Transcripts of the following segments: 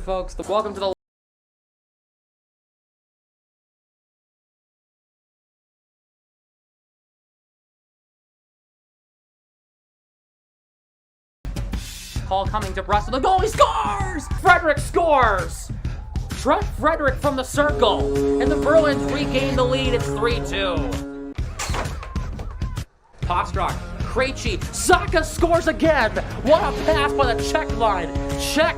Folks, welcome to the call coming to Russell. The goalie scores! Frederick scores! Trent Frederick from the circle, and the Bruins regain the lead. It's 3-2. Postrock, Krejci, Saka scores again! What a pass by the check line! Check,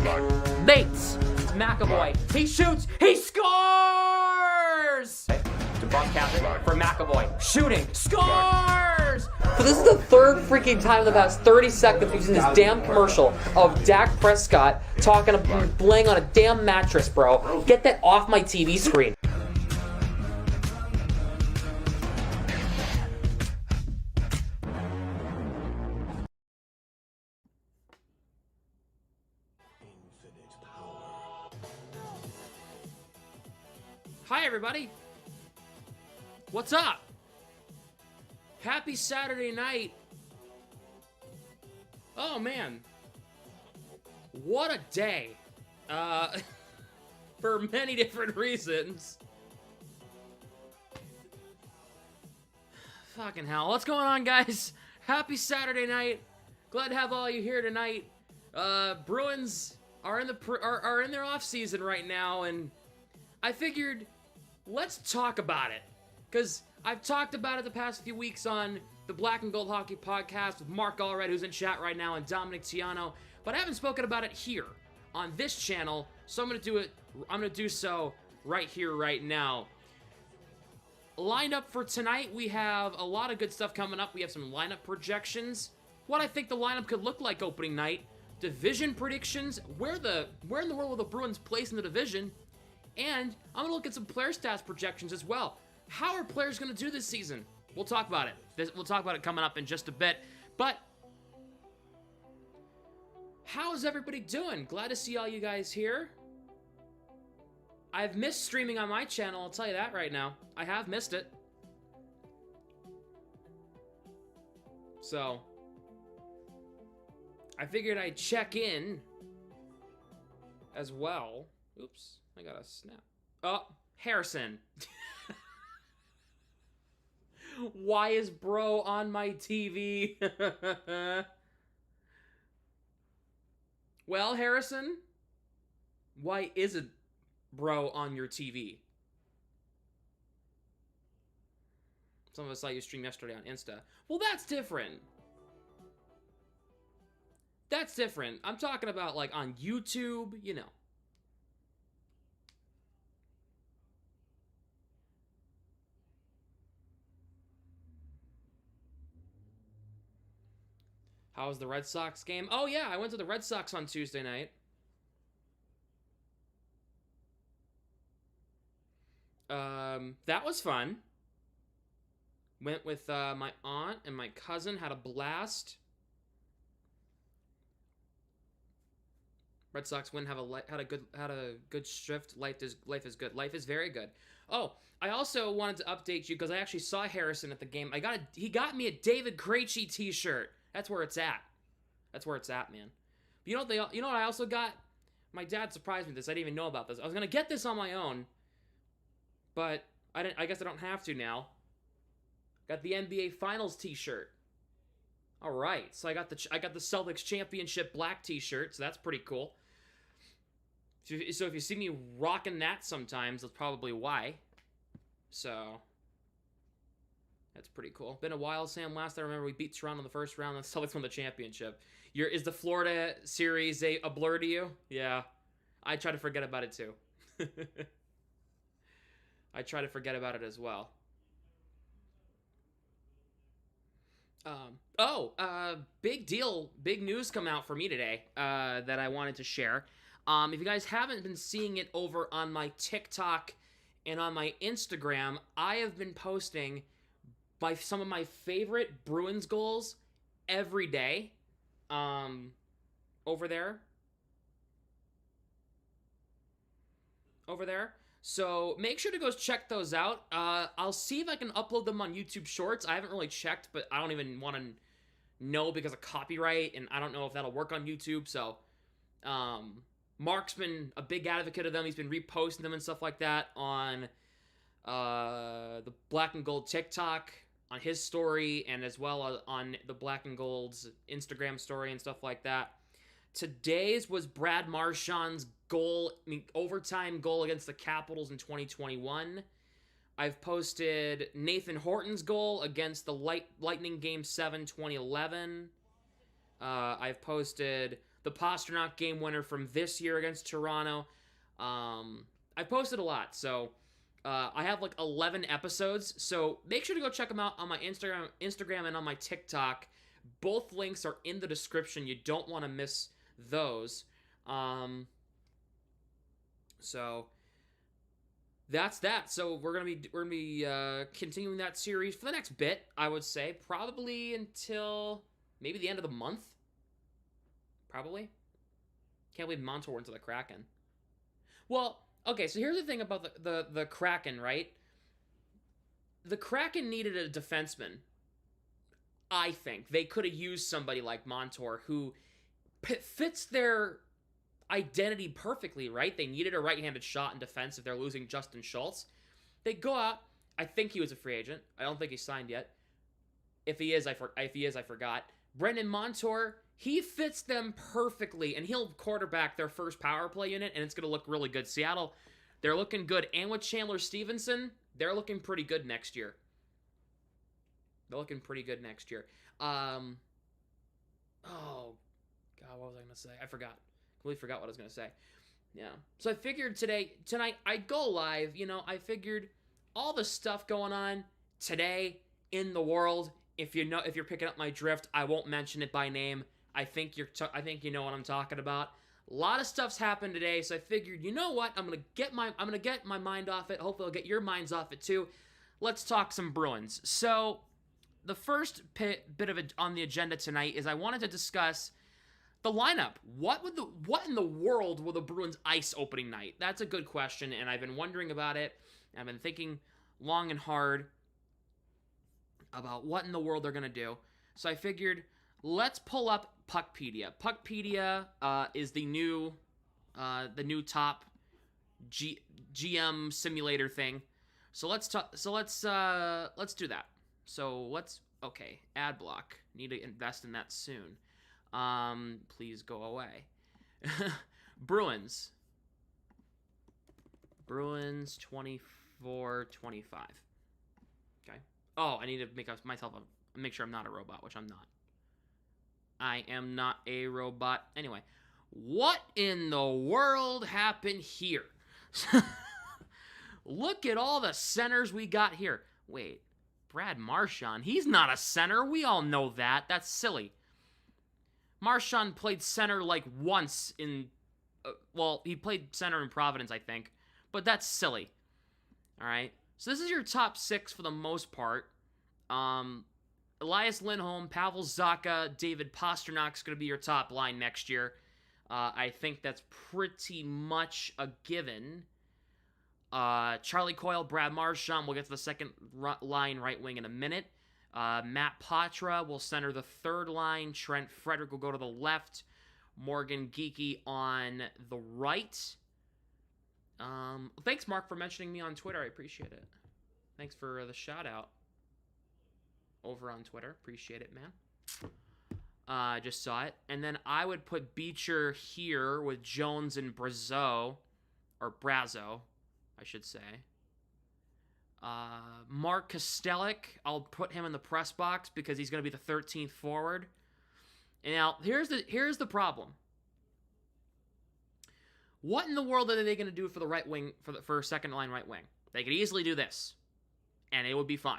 mates. McAvoy, he shoots, he scores! To broadcast for McAvoy, shooting, scores! So this is the third freaking time in the past 30 seconds we've seen this damn commercial of Dak Prescott laying on a damn mattress, bro. Get that off my TV screen. Hi, everybody. What's up? Happy Saturday night. Oh, man. What a day. For many different reasons. Fucking hell. What's going on, guys? Happy Saturday night. Glad to have all you here tonight. Bruins are in their off season right now, and I figured let's talk about it, because I've talked about it the past few weeks on the Black and Gold Hockey Podcast with Mark Allred, who's in chat right now, and Dominic Tiano, but I haven't spoken about it here on this channel, so I'm gonna do so right here, right now. Lineup for tonight, we have a lot of good stuff coming up. We have some lineup projections, what I think the lineup could look like opening night, division predictions, where in the world will the Bruins place in the division, and I'm going to look at some player stats projections as well. How are players going to do this season? We'll talk about it. We'll talk about it coming up in just a bit. But how is everybody doing? Glad to see all you guys here. I've missed streaming on my channel, I'll tell you that right now. I have missed it. So, I figured I'd check in as well. Oops. I got a snap. Oh, Harrison. Why is bro on my TV? Well, Harrison, why isn't bro on your TV? Some of us saw you stream yesterday on Insta. Well, that's different. That's different. I'm talking about like on YouTube, you know. How was the Red Sox game? Oh, yeah, I went to the Red Sox on Tuesday night. That was fun. Went with my aunt and my cousin, had a blast. Red Sox win, had a good shift. Life is good. Life is very good. Oh, I also wanted to update you because I actually saw Harrison at the game. He got me a David Krejci t-shirt. That's where it's at. That's where it's at, man. But you know what I also got? My dad surprised me with this. I didn't even know about this. I was gonna get this on my own, but I guess I don't have to now. Got the NBA Finals t-shirt. All right, so I got the Celtics championship black t-shirt, so that's pretty cool. So if you see me rocking that sometimes, that's probably why. So that's pretty cool. Been a while, Sam. Last I remember, we beat Toronto in the first round. The Celtics won the championship. Is the Florida series a blur to you? Yeah. I try to forget about it, too. I try to forget about it as well. Big deal. Big news come out for me today that I wanted to share. If you guys haven't been seeing it over on my TikTok and on my Instagram, I have been posting some of my favorite Bruins goals every day over there. So make sure to go check those out. I'll see if I can upload them on YouTube Shorts. I haven't really checked, but I don't even want to know because of copyright, and I don't know if that'll work on YouTube. So Mark's been a big advocate of them. He's been reposting them and stuff like that on the Black and Gold TikTok, on his story, and as well as on the Black and Gold's Instagram story and stuff like that. Today's was Brad Marchand's goal, overtime goal against the Capitals in 2021. I've posted Nathan Horton's goal against the Lightning Game 7 2011. I've posted the Pastrnak game winner from this year against Toronto. I've posted a lot, so I have like 11 episodes. So make sure to go check them out on my Instagram and on my TikTok. Both links are in the description. You don't want to miss those. So that's that. So we're gonna be continuing that series for the next bit. I would say probably until maybe the end of the month. Probably. Can't believe Montour went to the Kraken. Well, okay. So here's the thing about the Kraken, right? The Kraken needed a defenseman. I think they could have used somebody like Montour who fits their identity perfectly, right? They needed a right-handed shot in defense if they're losing Justin Schultz. They go out. I think he was a free agent. I don't think he's signed yet. If he is, I forgot. Brendan Montour, he fits them perfectly, and he'll quarterback their first power play unit, and it's going to look really good. Seattle, they're looking good. And with Chandler Stevenson, they're looking pretty good next year. Oh, God, what was I going to say? I forgot. Completely forgot what I was going to say. Yeah. So I figured tonight, I'd go live. You know, I figured all the stuff going on today in the world. If you're picking up my drift, I won't mention it by name. I think you know what I'm talking about. A lot of stuff's happened today, so I figured, you know what? I'm gonna get my mind off it. Hopefully, I'll get your minds off it too. Let's talk some Bruins. So, the first bit of it on the agenda tonight is I wanted to discuss the lineup. What in the world will the Bruins ice opening night? That's a good question, and I've been wondering about it. I've been thinking long and hard about what in the world they're gonna do. So I figured, let's pull up Puckpedia. Puckpedia is the new top GM simulator thing. So let's do that. So okay, ad block. Need to invest in that soon. Please go away. Bruins 24-25. Okay. Oh, I need to make sure I'm not a robot, which I'm not. I am not a robot. Anyway, what in the world happened here? Look at all the centers we got here. Wait, Brad Marchand, he's not a center. We all know that. That's silly. Marchand played center like once in... he played center in Providence, I think. But that's silly. All right? So this is your top six for the most part. Elias Lindholm, Pavel Zacha, David Pasternak's going to be your top line next year. I think that's pretty much a given. Charlie Coyle, Brad Marchand, we'll get to the second line right wing in a minute. Matt Patra will center the third line. Trent Frederick will go to the left. Morgan Geekie on the right. Thanks, Mark, for mentioning me on Twitter. I appreciate it. Thanks for the shout out over on Twitter. Appreciate it, man. I just saw it. And then I would put Beecher here with Jones and Brazo, or Brazo, I should say. Mark Kostelic, I'll put him in the press box because he's going to be the 13th forward. And now, here's the problem. What in the world are they going to do for the right wing, for second line right wing? They could easily do this, and it would be fine.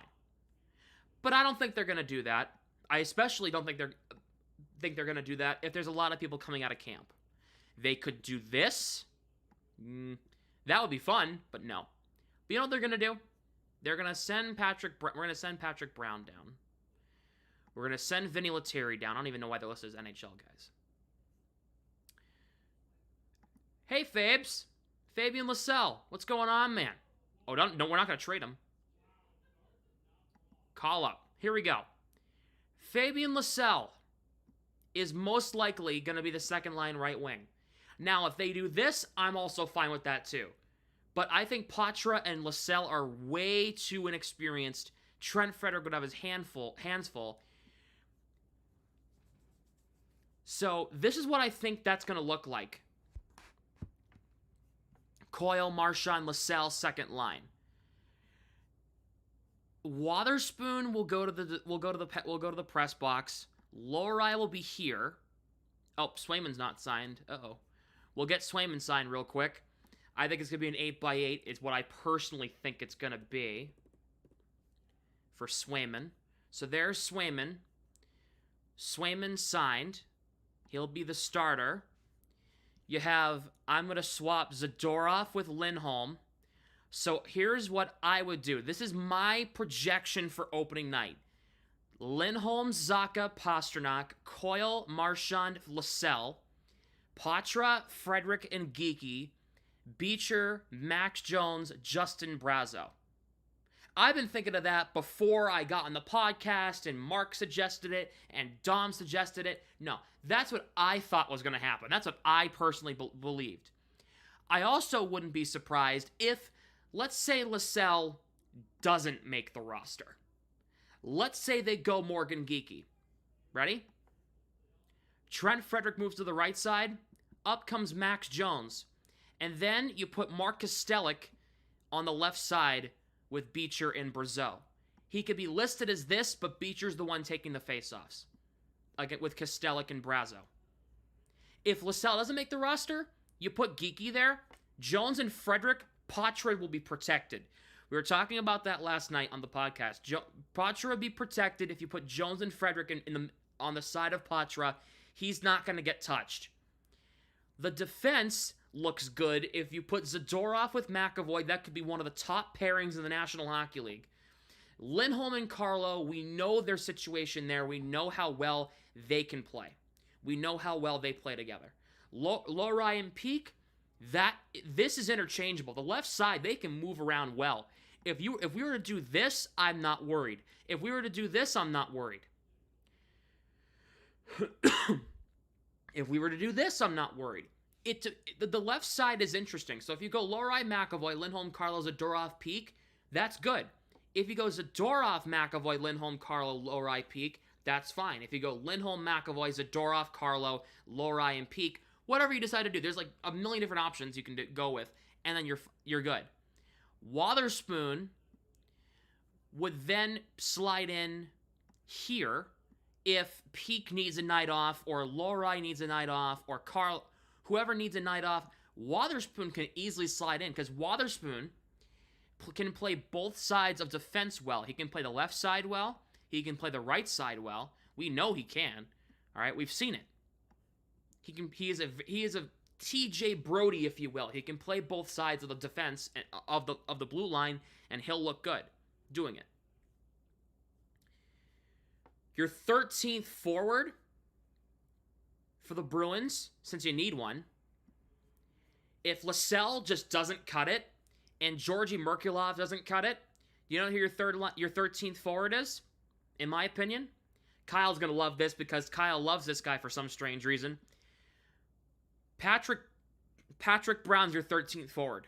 But I don't think they're going to do that. I especially don't think they're going to do that if there's a lot of people coming out of camp. They could do this. That would be fun, but no. But you know what they're going to do? They're going to send we're going to send Patrick Brown down. We're going to send Vinny Lettieri down. I don't even know why they're listed as NHL guys. Hey, Fabes. Fabian Lassell. What's going on, man? Oh, no, we're not going to trade him. Call up. Here we go. Fabian Lassell is most likely going to be the second line right wing. Now, if they do this, I'm also fine with that too. But I think Patra and Lascelles are way too inexperienced. Trent Frederic would have his hands full. So this is what I think that's going to look like. Coyle, Marchand, Lascelles, second line. Wotherspoon will go to the press box. Lohrei will be here. Oh, Swayman's not signed. Uh-oh. We'll get Swayman signed real quick. I think it's going to be an 8x8. It's what I personally think it's going to be for Swayman. So there's Swayman. Swayman signed. He'll be the starter. You have, I'm going to swap Zadorov with Lindholm. So here's what I would do. This is my projection for opening night. Lindholm, Zacha, Pastrnak, Coyle, Marchand, Lascelles, Patra, Frederic, and Geekie, Beecher, Max Jones, Justin Brazeau. I've been thinking of that before I got on the podcast, and Mark suggested it, and Dom suggested it. No, that's what I thought was going to happen. That's what I personally believed. I also wouldn't be surprised if, let's say Lascelles doesn't make the roster. Let's say they go Morgan Geekie. Ready? Trent Frederic moves to the right side. Up comes Max Jones. And then you put Mark Kastelic on the left side with Beecher and Brazeau. He could be listed as this, but Beecher's the one taking the faceoffs. Again, with Kastelic and Brazeau. If Lascelles doesn't make the roster, you put Geekie there. Jones and Frederic, Patra will be protected. We were talking about that last night on the podcast. Patra will be protected if you put Jones and Frederic on the side of Patra. He's not going to get touched. The defense looks good if you put Zadorov with McAvoy. That could be one of the top pairings in the National Hockey League. Lindholm and Carlo, we know their situation there. We know how well they can play. We know how well they play together. Lohrei and Peak, this is interchangeable. The left side, they can move around well. If we were to do this, I'm not worried. If we were to do this, I'm not worried. If we were to do this, I'm not worried. The left side is interesting. So if you go Lohrei, McAvoy, Lindholm, Carlo, Zadorov, Peak, that's good. If you go Zadorov, McAvoy, Lindholm, Carlo, Lohrei, Peak, that's fine. If you go Lindholm, McAvoy, Zadorov, Carlo, Lohrei, and Peak, whatever you decide to do, there's like a million different options you can go with, and then you're good. Wotherspoon would then slide in here if Peak needs a night off, or Lohrei needs a night off, or whoever needs a night off. Wotherspoon can easily slide in because Wotherspoon can play both sides of defense well. He can play the left side well. He can play the right side well. We know he can. All right, we've seen it. He is a TJ Brody, if you will. He can play both sides of the defense of the blue line, and he'll look good doing it. Your 13th forward for the Bruins, since you need one. If Lascelles just doesn't cut it, and Georgi Merkulov doesn't cut it, you know who your 13th forward is? In my opinion, Kyle's gonna love this because Kyle loves this guy for some strange reason. Patrick Brown's your 13th forward.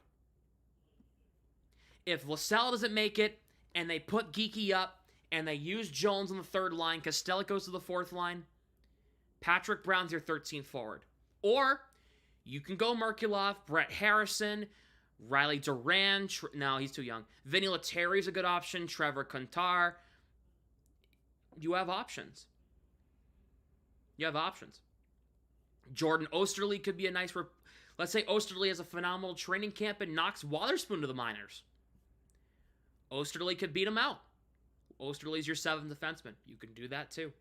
If Lascelles doesn't make it, and they put Geekie up, and they use Jones on the third line, Kastelic goes to the fourth line, Patrick Brown's your 13th forward. Or you can go Merkulov, Brett Harrison, Riley Duran. No, he's too young. Vinny Lettieri's a good option. Trevor Kuntar. You have options. Jordan Osterley could be a nice... Let's say Osterley has a phenomenal training camp and knocks Wotherspoon to the minors. Osterley could beat him out. Osterley's your 7th defenseman. You can do that too.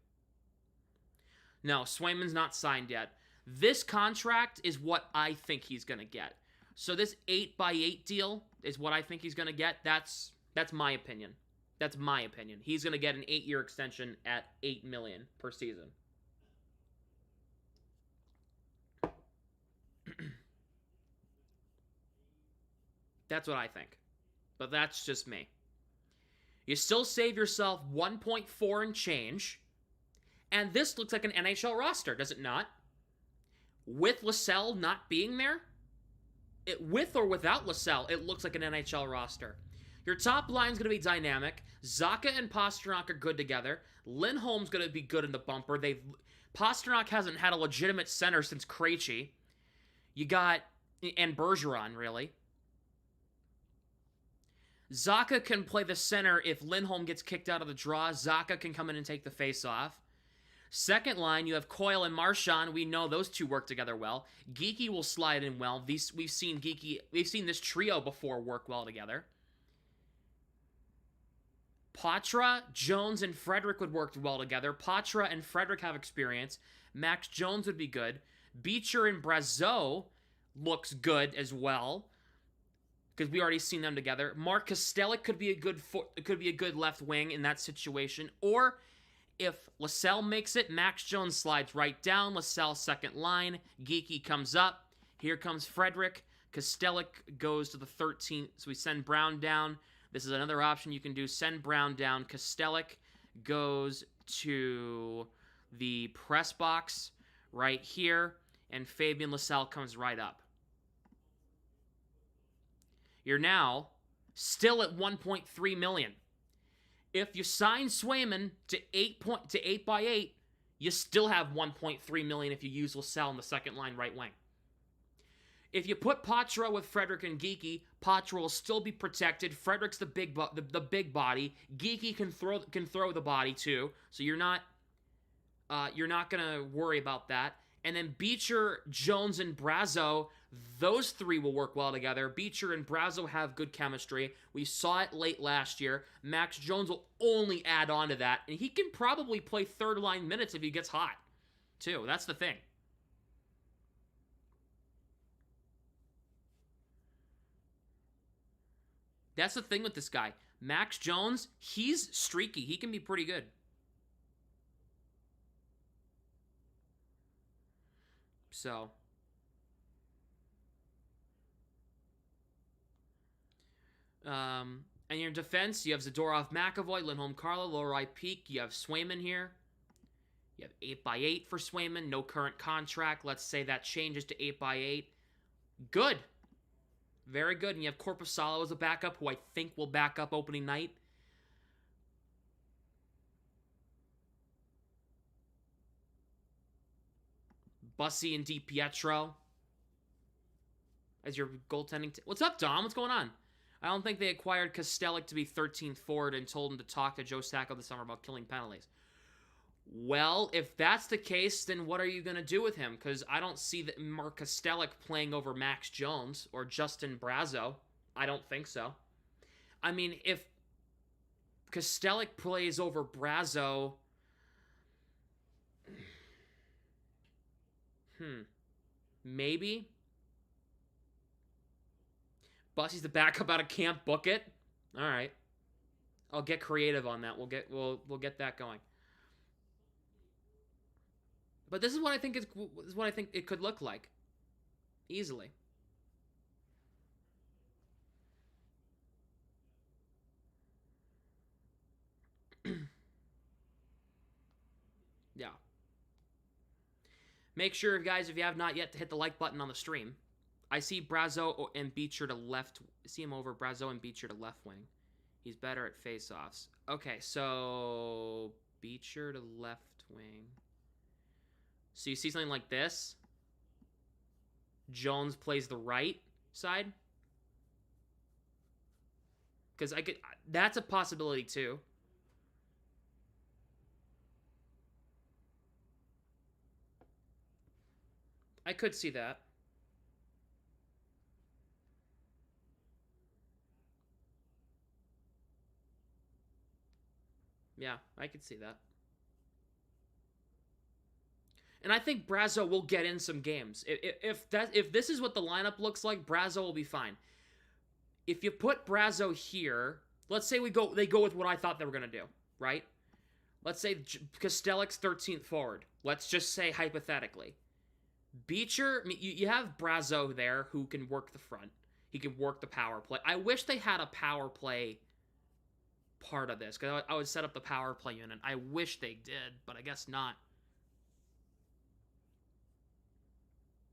No, Swayman's not signed yet. This contract is what I think he's going to get. So this 8x8 deal is what I think he's going to get. That's my opinion. That's my opinion. He's going to get an 8-year extension at $8 million per season. That's what I think. But that's just me. You still save yourself 1.4 and change. And this looks like an NHL roster, does it not? with Lascelles not being there, with or without Lascelles, it looks like an NHL roster. Your top line's going to be dynamic. Zacha and Pastrnak are good together. Lindholm's going to be good in the bumper. Pastrnak hasn't had a legitimate center since Krejci. You got... and Bergeron, really. Zacha can play the center if Lindholm gets kicked out of the draw. Zacha can come in and take the face-off. Second line, you have Coyle and Marchand. We know those two work together well. Geekie will slide in well. We've seen this trio before work well together. Patra, Jones, and Frederick would work well together. Patra and Frederick have experience. Max Jones would be good. Beecher and Brazeau looks good as well, because we already seen them together. Mark Kastelic could be a good left wing in that situation. Or if Lascelles makes it, Max Jones slides right down. Lascelles second line. Geekie comes up. Here comes Frederick. Kastelic goes to the 13th. So we send Brown down. This is another option you can do. Send Brown down. Kastelic goes to the press box right here. And Fabian Lascelles comes right up. You're now still at $1.3 million. If you sign Swayman to 8 by 8, you still have $1.3 million if you use Lascelles in the second line right wing. If you put Patra with Frederick and Geekie, Patra will still be protected. Frederick's the big body. Geekie can throw the body too, so you're not gonna worry about that. And then Beecher, Jones, and Brazeau, those three will work well together. Beecher and Brazeau have good chemistry. We saw it late last year. Max Jones will only add on to that, and he can probably play third-line minutes if he gets hot, too. That's the thing. That's the thing with this guy. Max Jones, he's streaky. He can be pretty good. So, and your defense, you have Zadorov, McAvoy, Lindholm, Carlo, Lohrei, Peak. You have Swayman here. You have 8 by 8 for Swayman. No current contract. Let's say that changes to 8 by 8. Good. Very good. And you have Korpisalo as a backup, who I think will back up opening night. Bussy and DiPietro as your goaltending. What's up, Dom? What's going on? I don't think they acquired Kastelic to be 13th forward and told him to talk to Joe Sacco this summer about killing penalties. Well, if that's the case, then what are you going to do with him? Because I don't see that Mark Kastelic playing over Max Jones or Justin Brazeau. I don't think so. I mean, if Kastelic plays over Brazeau... Maybe. Bussy's the backup out of camp. Book it. All right. I'll get creative on that. We'll get that going. But this is what I think it could look like. Easily. Yeah. Make sure, guys, if you have not yet, to hit the like button on the stream. I see Brazeau and Beecher to left. See him over Brazeau and Beecher to left wing. He's better at face-offs. Okay, so Beecher to left wing. So you see something like this. Jones plays the right side. Because that's a possibility too. I could see that. Yeah, I could see that. And I think Brazeau will get in some games. If this is what the lineup looks like, Brazeau will be fine. If you put Brazeau here, let's say they go with what I thought they were going to do, right? Let's say Kastelic's 13th forward. Let's just say hypothetically. Beecher, I mean, you have Brazeau there who can work the front. He can work the power play. I wish they had a power play part of this, because I would set up the power play unit. I wish they did, but I guess not.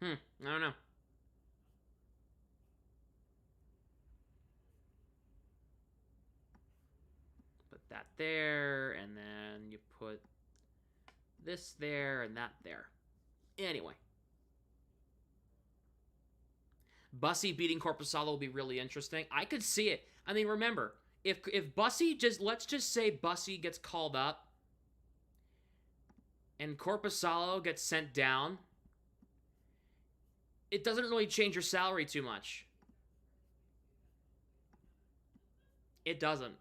I don't know. Put that there, and then you put this there and that there. Anyway. Bussy beating Corpusalo will be really interesting. I could see it. I mean, remember, if Bussy let's just say Bussy gets called up and Corpusalo gets sent down, it doesn't really change your salary too much. It doesn't.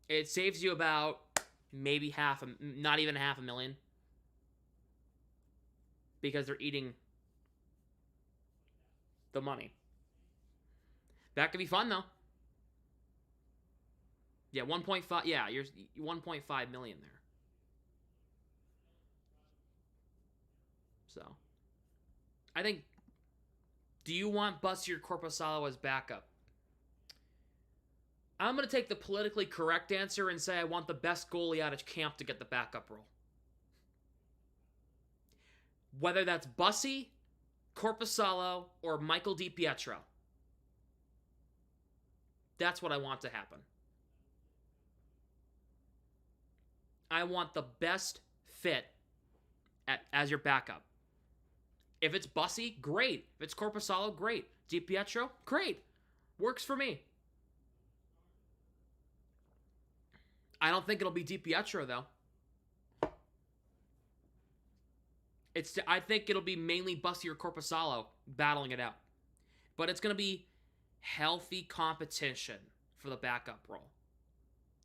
It saves you about maybe not even $500,000. Because they're eating the money. That could be fun, though. Yeah, 1.5. Yeah, you're 1.5 million there. So, I think. Do you want Bussy or Corpusalo as backup? I'm going to take the politically correct answer and say I want the best goalie out of camp to get the backup role. Whether that's Bussy, Corpusalo, or Michael DiPietro. That's what I want to happen. I want the best fit as your backup. If it's Bussy, great. If it's Corpusalo, great. DiPietro, great. Works for me. I don't think it'll be DiPietro, though. I think it'll be mainly Bussy or Corpusalo battling it out. But it's going to be healthy competition for the backup role.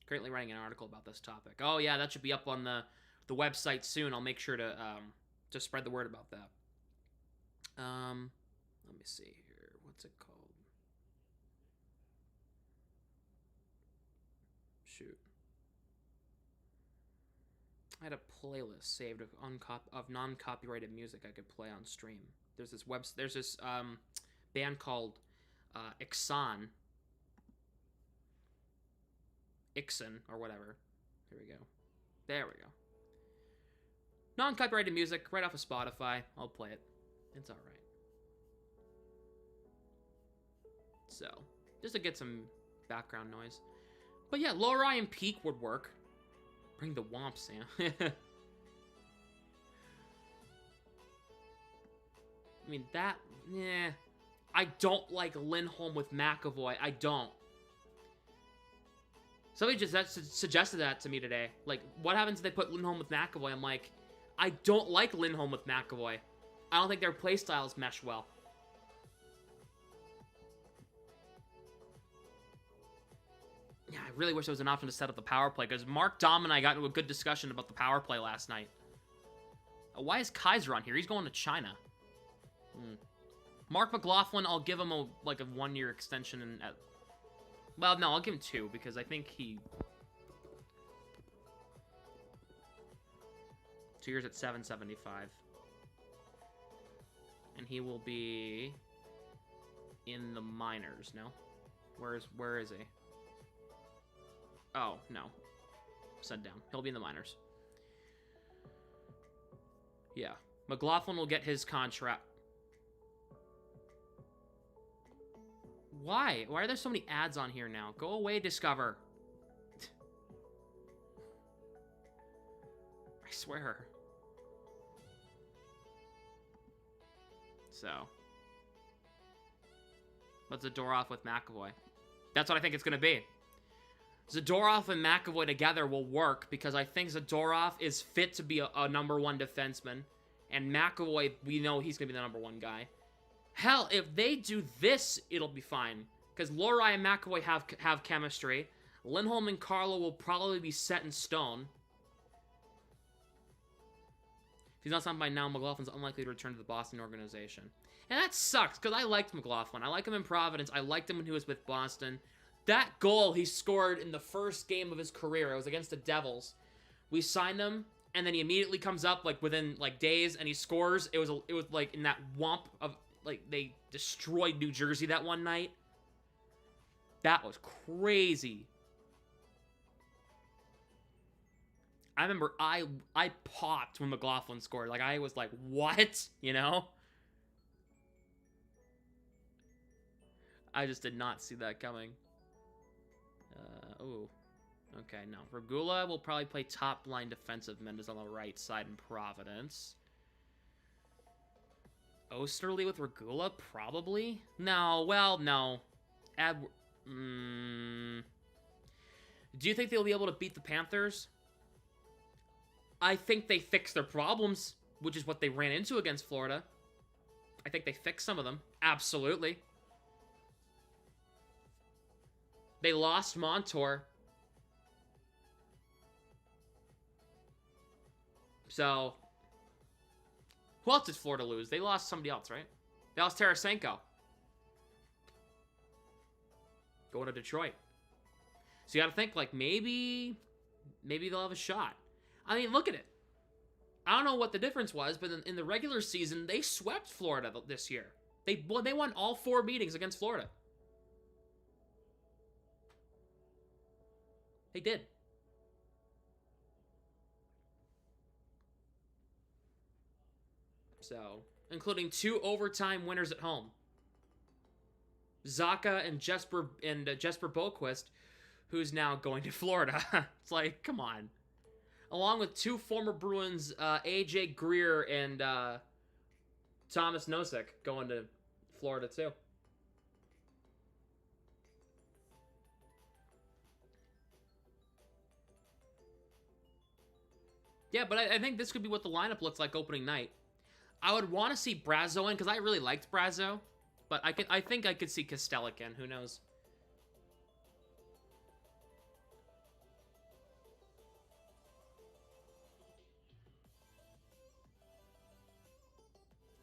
Currently writing an article about this topic. Oh, yeah, that should be up on the website soon. I'll make sure to spread the word about that. Let me see here. What's it called? Shoot. I had a playlist saved of non-copyrighted music I could play on stream. There's this band called Ixon or whatever. Here we go. There we go. Non-copyrighted music right off of Spotify. I'll play it. It's all right. So, just to get some background noise. But yeah, Lowry and Peak would work. Bring the Womps, yeah. I mean, I don't like Lindholm with McAvoy. I don't. Somebody just suggested that to me today. Like, what happens if they put Lindholm with McAvoy? I'm like, I don't like Lindholm with McAvoy. I don't think their play styles mesh well. Yeah, I really wish there was an option to set up the power play, because Mark, Dom, and I got into a good discussion about the power play last night. Why is Kaiser on here? He's going to China. Mark McLaughlin, I'll give him a 1-year extension. Well, no, I'll give him 2, because I think 2 years at $775. And he will be in the minors, no? Where is he? Oh, no. Set down. He'll be in the minors. Yeah. McLaughlin will get his contract. Why? Why are there so many ads on here now? Go away, Discover. I swear. So. Let's Zadorov with McAvoy. That's what I think it's going to be. Zadorov and McAvoy together will work because I think Zadorov is fit to be a number 1 defenseman. And McAvoy, we know he's going to be the number 1 guy. Hell, if they do this, it'll be fine. Because Lowry and McAvoy have chemistry. Lindholm and Carlo will probably be set in stone. If he's not signed by now, McLaughlin's unlikely to return to the Boston organization. And that sucks, because I liked McLaughlin. I liked him in Providence. I liked him when he was with Boston. That goal he scored in the first game of his career, it was against the Devils. We signed him, and then he immediately comes up, within, days, and he scores. It was in that whomp of, they destroyed New Jersey that one night. That was crazy. I remember I popped when McLaughlin scored. Like, I was like, what? You know? I just did not see that coming. Oh. Okay, no. Regula will probably play top line defensive Mendes on the right side in Providence. Osterley with Regula? Probably? No, well, no. Do you think they'll be able to beat the Panthers? I think they fixed their problems, which is what they ran into against Florida. I think they fixed some of them. Absolutely. They lost Montour. So, who else did Florida lose? They lost somebody else, right? They lost Tarasenko. Going to Detroit. So you got to think, like, maybe they'll have a shot. I mean, look at it. I don't know what the difference was, but in the regular season, they swept Florida this year. They won all 4 meetings against Florida. They did. So, including 2 overtime winners at home. Zaka and Jesper Boquist, who's now going to Florida. It's like, come on. Along with 2 former Bruins, AJ Greer and Thomas Nosek, going to Florida too. Yeah, but I think this could be what the lineup looks like opening night. I would want to see Brazo in, because I really liked Brazo. But I think I could see Kostelic in. Who knows?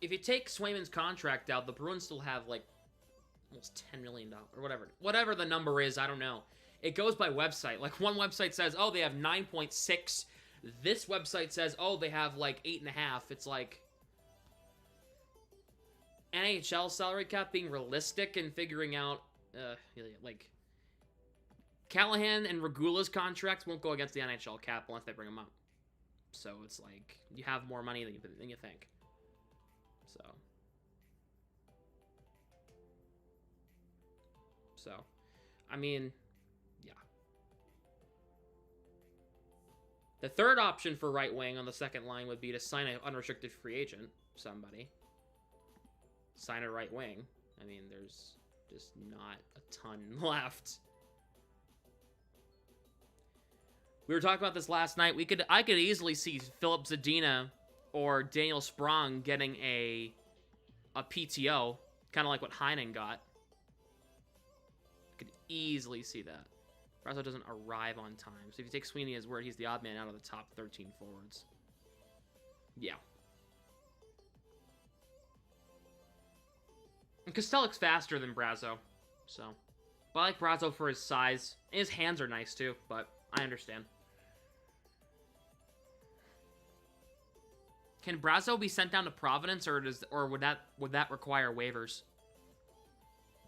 If you take Swayman's contract out, the Bruins still have, like, almost $10 million, or whatever. Whatever the number is, I don't know. It goes by website. Like, one website says, oh, they have 9.6. This website says, oh, they have, like, 8.5. It's like, NHL salary cap being realistic and figuring out, like, Callahan and Regula's contracts won't go against the NHL cap unless they bring them up. So it's like, you have more money than you think. So, I mean, yeah. The third option for right wing on the second line would be to sign an unrestricted free agent, somebody. Sign a right wing. I mean, there's just not a ton left. We were talking about this last night. I could easily see Philip Zadina or Daniel Sprong getting a PTO, kind of like what Heinen got. Could easily see that. Brazo doesn't arrive on time. So if you take Sweeney as word, he's the odd man out of the top 13 forwards. Yeah. And Kostelik's faster than Brazo. So. But I like Brazo for his size. And his hands are nice too, but I understand. Can Brazo be sent down to Providence, or would that require waivers?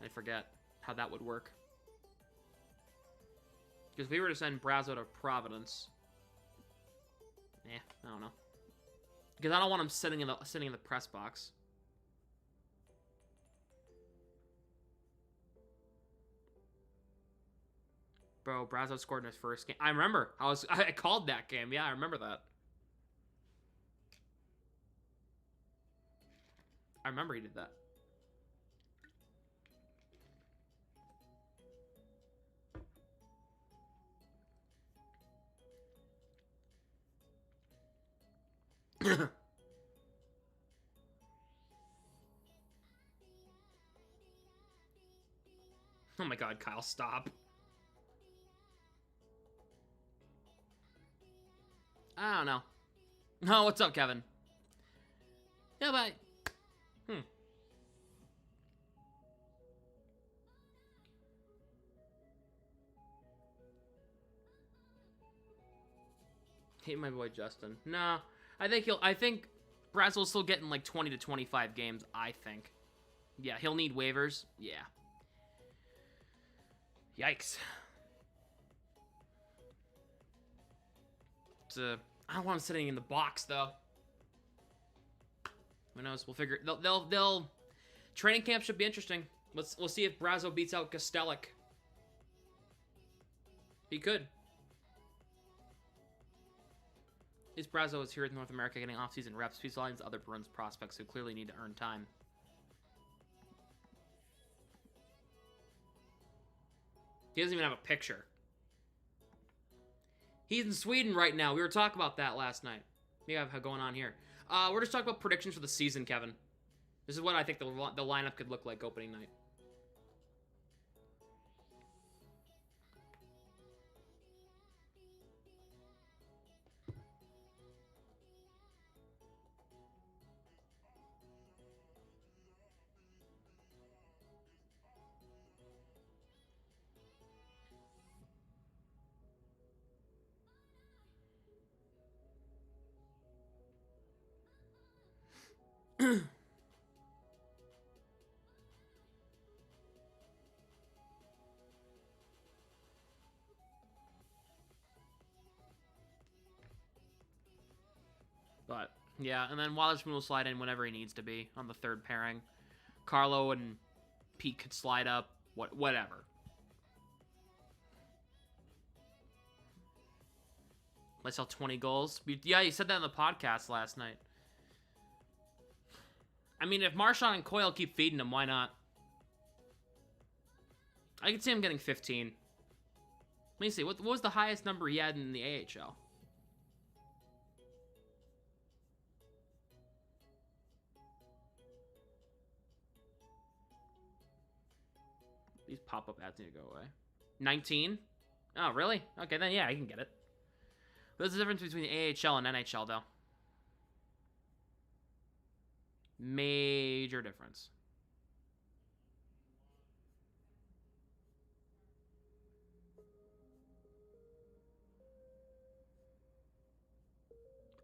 I forget how that would work. Because if we were to send Brazo to Providence, I don't know. Because I don't want him sitting in the press box. Bro, Brazo scored in his first game. I remember. I called that game. Yeah, I remember that. I remember he did that. Oh my god, Kyle, stop. I don't know. Oh, what's up, Kevin? Yeah, but... Hate my boy Justin. Nah, I think Brazo's still getting like 20 to 25 games, I think. Yeah, he'll need waivers. Yeah. Yikes. I don't want him sitting in the box though. Who knows? We'll figure. They'll. Training camp should be interesting. We'll see if Brazo beats out Kostelic. He could. Is Brazo is here in North America getting off-season reps. Speaks volumes to other Bruins prospects who clearly need to earn time. He doesn't even have a picture. He's in Sweden right now. We were talking about that last night. We have going on here. We're just talking about predictions for the season, Kevin. This is what I think the lineup could look like opening night. But, yeah, and then Witherspoon will slide in whenever he needs to be on the third pairing. Carlo and Pete could slide up, whatever. I saw 20 goals. Yeah, you said that in the podcast last night. I mean, if Marchand and Coyle keep feeding him, why not? I could see him getting 15. Let me see. What was the highest number he had in the AHL? These pop-up ads need to go away. 19? Oh, really? Okay, then yeah, I can get it. There's a difference between AHL and NHL, though. Major difference.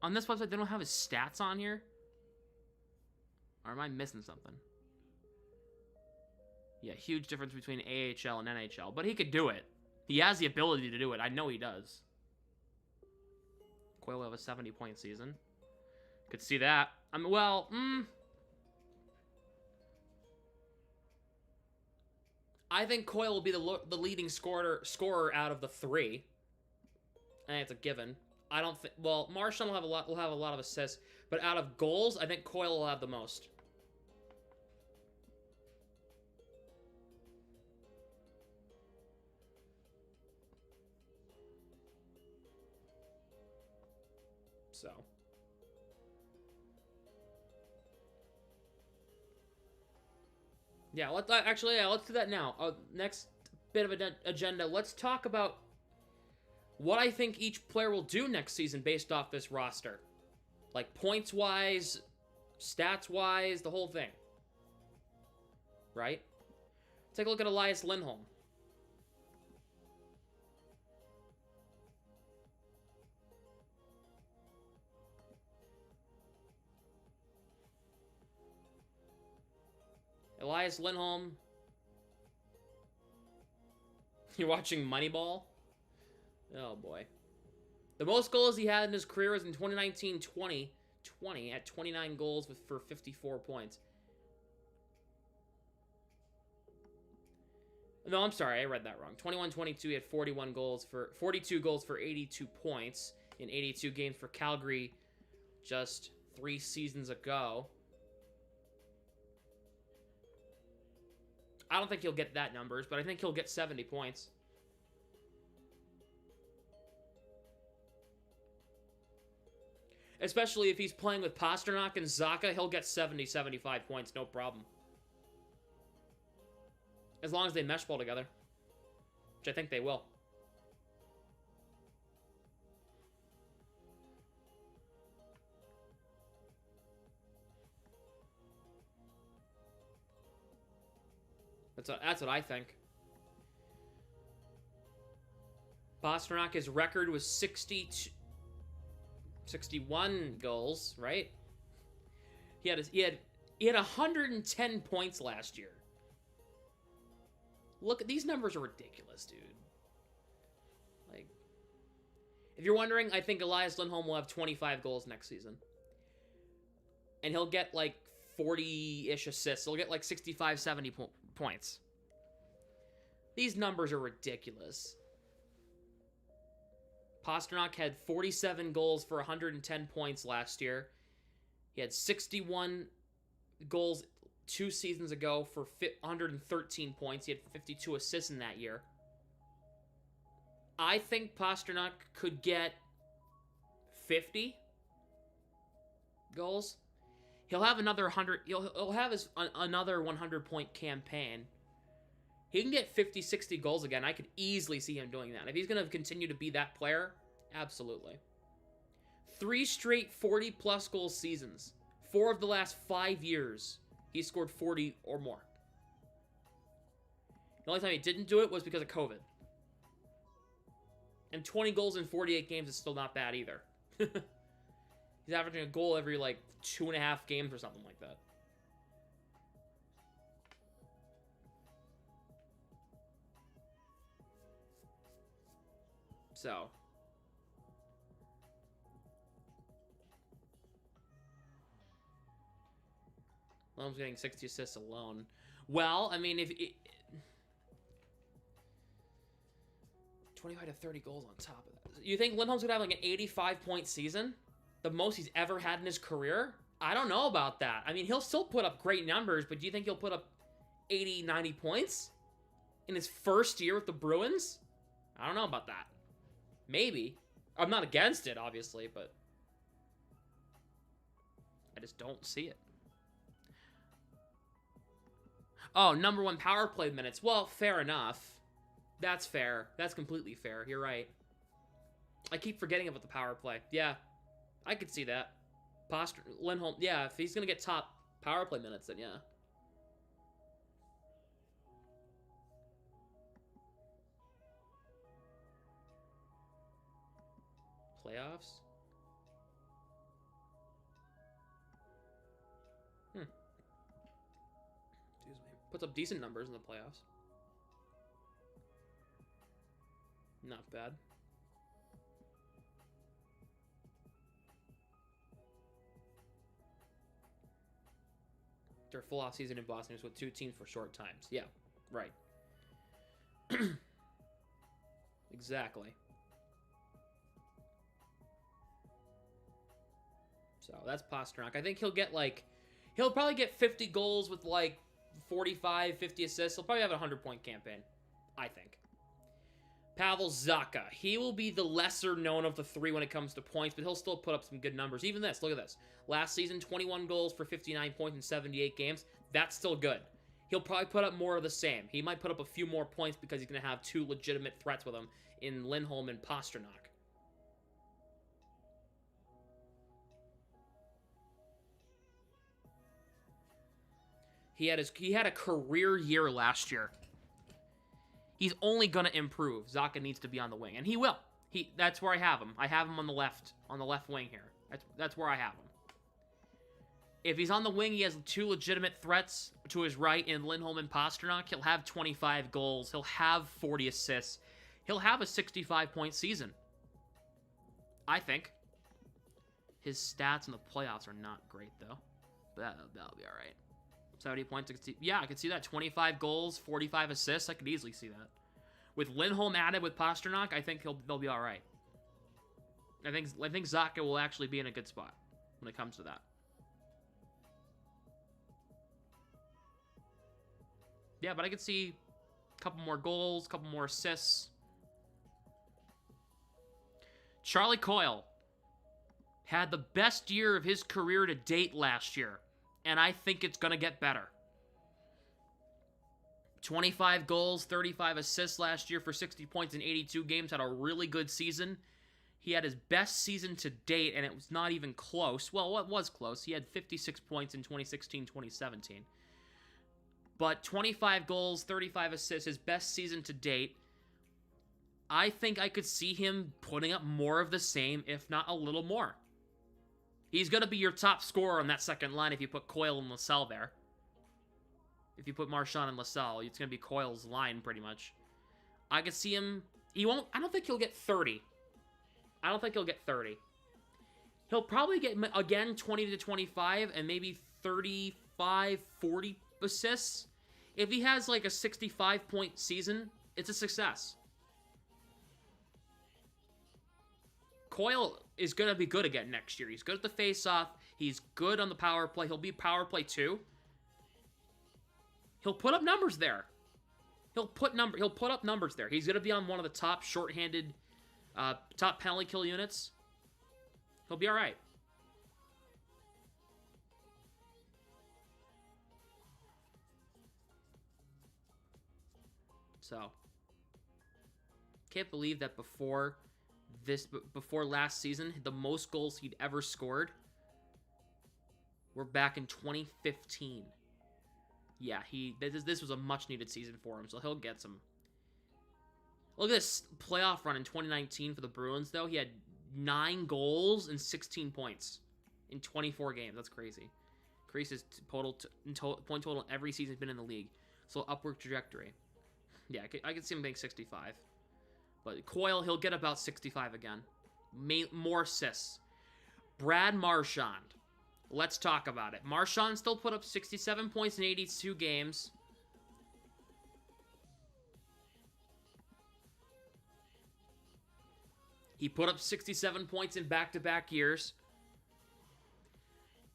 On this website, they don't have his stats on here? Or am I missing something? Yeah, huge difference between AHL and NHL. But he could do it. He has the ability to do it. I know he does. Coyle will have a 70-point season. Could see that. I mean, well, I think Coyle will be the leading scorer out of the three. I think it's a given. I don't think. Well, Marchand will have a lot of assists, but out of goals, I think Coyle will have the most. So. Yeah, let's do that now. Next bit of an agenda. Let's talk about what I think each player will do next season based off this roster. Like points-wise, stats-wise, the whole thing. Right? Take a look at Elias Lindholm. Elias Lindholm. You're watching Moneyball? Oh, boy. The most goals he had in his career was in 2019-20 at 29 goals for 54 points. No, I'm sorry. I read that wrong. 21-22, he had 42 goals for 82 points in 82 games for Calgary just 3 seasons ago. I don't think he'll get that numbers, but I think he'll get 70 points. Especially if he's playing with Pasternak and Zacha, he'll get 70, 75 points, no problem. As long as they mesh well together. Which I think they will. That's what I think. Pasternak, his record was 61 goals, right? He had 110 points last year. Look, these numbers are ridiculous, dude. Like, If you're wondering, I think Elias Lindholm will have 25 goals next season. And he'll get like 40-ish assists. He'll get like 65, 70 points. These numbers are ridiculous. Pastrnak had 47 goals for 110 points last year. He had 61 goals 2 seasons ago for 113 points. He had 52 assists in that year. I think Pastrnak could get 50 goals. He'll have another 100. He'll have another 100-point campaign. He can get 50, 60 goals again. I could easily see him doing that. If he's going to continue to be that player, absolutely. 3 straight 40-plus goal seasons. 4 of the last 5 years, he scored 40 or more. The only time he didn't do it was because of COVID. And 20 goals in 48 games is still not bad either. He's averaging a goal every, 2.5 games or something like that. So. Lundholm's getting 60 assists alone. Well, I mean, if... 25 to 30 goals on top of that. You think Lindholm's going to have, an 85-point season? The most he's ever had in his career? I don't know about that. I mean, he'll still put up great numbers, but do you think he'll put up 80, 90 points in his first year with the Bruins? I don't know about that. Maybe. I'm not against it, obviously, but I just don't see it. Oh, number 1 power play minutes. Well, fair enough. That's fair. That's completely fair. You're right. I keep forgetting about the power play. Yeah. I could see that. Lindholm, yeah, if he's going to get top power play minutes, then yeah. Playoffs? Excuse me. Puts up decent numbers in the playoffs. Not bad. Their full off season in Boston is with 2 teams for short times. Yeah, right. Exactly. So that's Pastrnak. I think he'll get he'll probably get 50 goals with 45, 50 assists. He'll probably have a 100-point campaign, I think. Pavel Zacha. He will be the lesser known of the 3 when it comes to points, but he'll still put up some good numbers. Even this, look at this. Last season, 21 goals for 59 points in 78 games. That's still good. He'll probably put up more of the same. He might put up a few more points because he's going to have 2 legitimate threats with him in Lindholm and Pastrnak. He had a career year last year. He's only going to improve. Zacha needs to be on the wing, and he will. That's where I have him. I have him on the left wing here. That's where I have him. If he's on the wing, he has 2 legitimate threats to his right in Lindholm and Pastrnak. He'll have 25 goals. He'll have 40 assists. He'll have a 65-point season. I think. His stats in the playoffs are not great, though. But that'll be all right. 70 points. I could see that. 25 goals, 45 assists. I could easily see that. With Lindholm added with Pastrnak, I think they'll be all right. I think Zacha will actually be in a good spot when it comes to that. Yeah, but I could see a couple more goals, a couple more assists. Charlie Coyle had the best year of his career to date last year. And I think it's going to get better. 25 goals, 35 assists last year for 60 points in 82 games. Had a really good season. He had his best season to date, and it was not even close. Well, it was close. He had 56 points in 2016-2017. But 25 goals, 35 assists, his best season to date. I think I could see him putting up more of the same, if not a little more. He's going to be your top scorer on that second line if you put Coyle and LaSalle there. If you put Marchand and LaSalle, it's going to be Coyle's line, pretty much. I could see him... I don't think he'll get 30. I don't think he'll get 30. He'll probably get, again, 20 to 25 and maybe 35, 40 assists. If he has like a 65-point season, it's a success. Coyle is going to be good again next year. He's good at the face-off. He's good on the power play. He'll be power play too. He'll put up numbers there. He'll put up numbers there. He's going to be on one of the top shorthanded, top penalty kill units. He'll be all right. So, can't believe that before last season, the most goals he'd ever scored were back in 2015. Yeah, this was a much-needed season for him, so he'll get some. Look at this playoff run in 2019 for the Bruins, though. He had 9 goals and 16 points in 24 games. That's crazy. Increases point total every season he's been in the league. So upward trajectory. Yeah, I could see him being 65. But Coyle, he'll get about 65 again. More assists. Brad Marchand. Let's talk about it. Marchand still put up 67 points in 82 games. He put up 67 points in back-to-back years.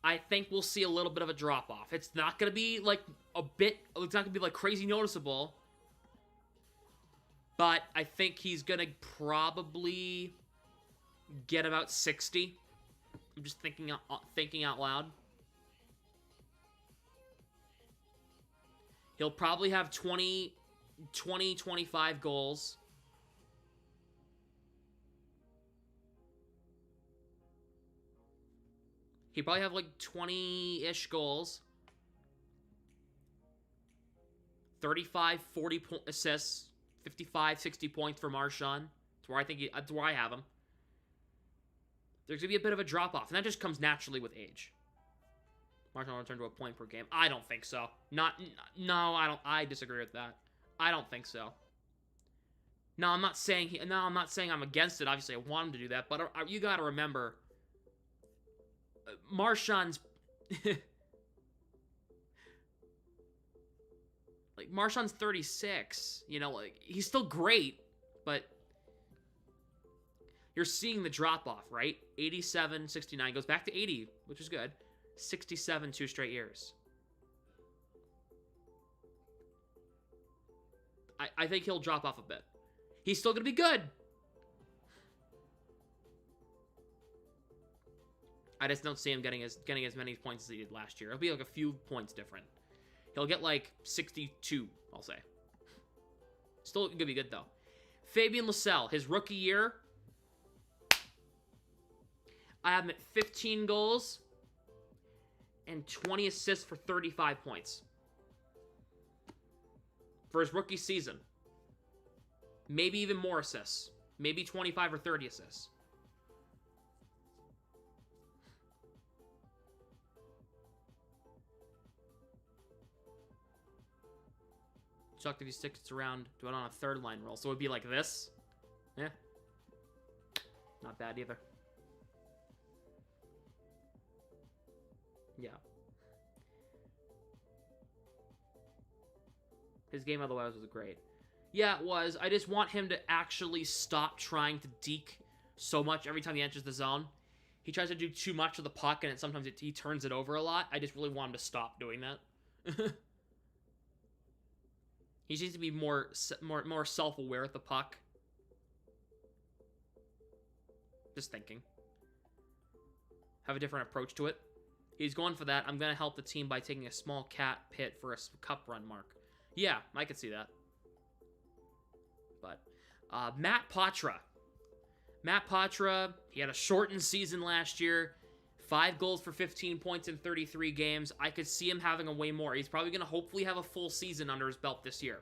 I think we'll see a little bit of a drop-off. It's not going to be like it's not going to be like crazy noticeable. But I think he's going to probably get about 60. I'm just thinking out loud. He'll probably have 25 goals. He'd probably have like 20-ish goals. 35, 40 assists. 55, 60 points for Marchand. That's where I have him. There's going to be a bit of a drop-off, and that just comes naturally with age. Marchand will return to a point per game. I don't think so. No, I disagree with that. I don't think so. No, I'm not saying I'm against it. Obviously, I want him to do that, but you got to remember, Marchand's like Marchand's 36. You know, like he's still great, but you're seeing the drop off, right? 87, 69 goes back to 80, which is good. 67 2 straight years. I think he'll drop off a bit. He's still going to be good. I just don't see him getting as many points as he did last year. It'll be like a few points different. He'll get like 62, I'll say. Still going to be good, though. Fabian Lysell, his rookie year, I have him at 15 goals and 20 assists for 35 points. For his rookie season. Maybe even more assists. Maybe 25 or 30 assists. Chuck, if he sticks around, do it on a third line role. So it would be like this. Yeah. Not bad either. Yeah. His game otherwise was great. Yeah, it was. I just want him to actually stop trying to deke so much every time he enters the zone. He tries to do too much with the puck, and sometimes he turns it over a lot. I just really want him to stop doing that. He needs to be more self-aware with the puck. Just thinking. Have a different approach to it. He's going for that. I'm going to help the team by taking a small cat pit for a cup run mark. Yeah, I could see that. But Matt Patra. Matt Patra, he had a shortened season last year. 5 goals for 15 points in 33 games. I could see him having a way more. He's probably going to hopefully have a full season under his belt this year.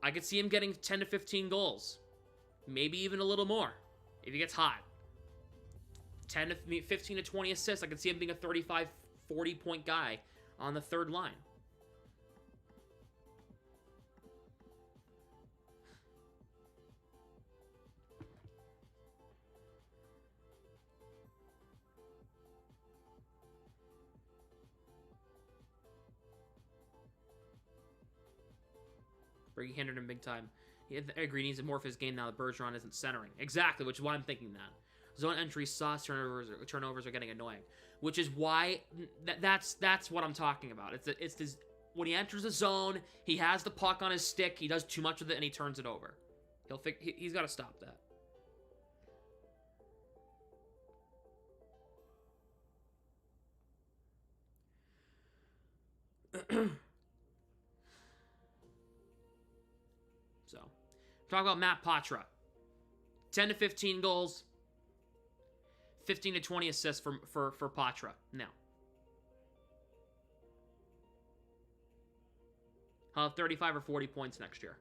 I could see him getting 10 to 15 goals. Maybe even a little more if he gets hot. 10 to 15 to 20 assists. I could see him being a 35, 40-point guy on the third line. or he hindered him big time. I agree, he needs to morph his game now that Bergeron isn't centering. Exactly, which is why I'm thinking that. Zone entry, sauce turnovers are getting annoying. Which is why, that's what I'm talking about. It's this, when he enters the zone, he has the puck on his stick, he does too much with it, and he turns it over. He's got to stop that. So, talk about Matt Patra. 10 to 15 goals, 15 to 20 assists for Patra. Now, he'll have 35 or 40 points next year.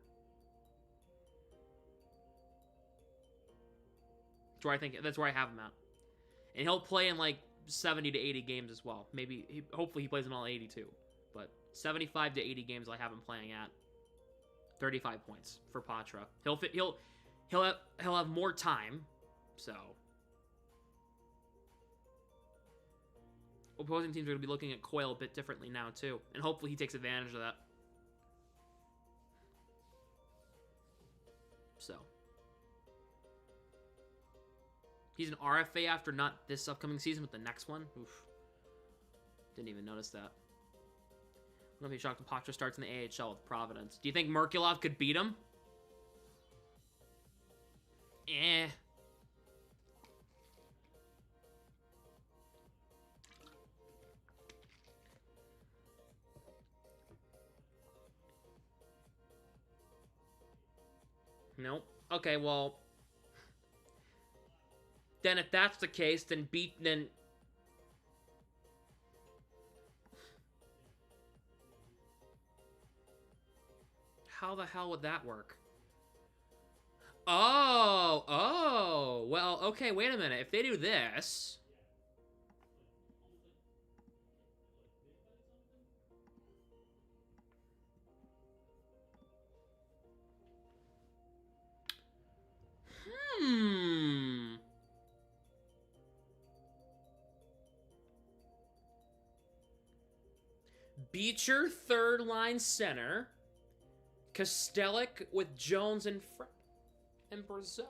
That's where I have him at. And he'll play in like 70 to 80 games as well. Hopefully he plays in all 82. But 75 to 80 games I have him playing at. 35 points for Patra. He'll have more time, so opposing teams are going to be looking at Coyle a bit differently now too, and hopefully he takes advantage of that. So he's an RFA after not this upcoming season, but the next one. Oof. Didn't even notice that. I'm gonna be shocked if Patra starts in the AHL with Providence. Do you think Merkulov could beat him? Eh. Nope. Okay, well, then if that's the case, then how the hell would that work? Oh, well, okay, wait a minute. If they do this... Beecher, third line center. Kostelic with Jones and Brazeau.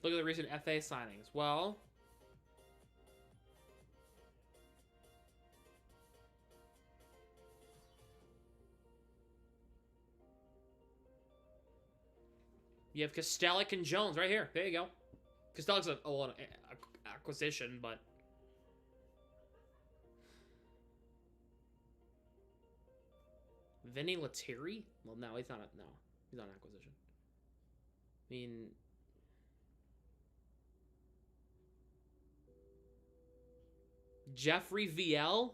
Look at the recent FA signings. Well, you have Kostelic and Jones right here. There you go. Kostelic's a acquisition, but Vinny Lettieri? Well, no, he's not an acquisition. I mean, Jeffrey VL?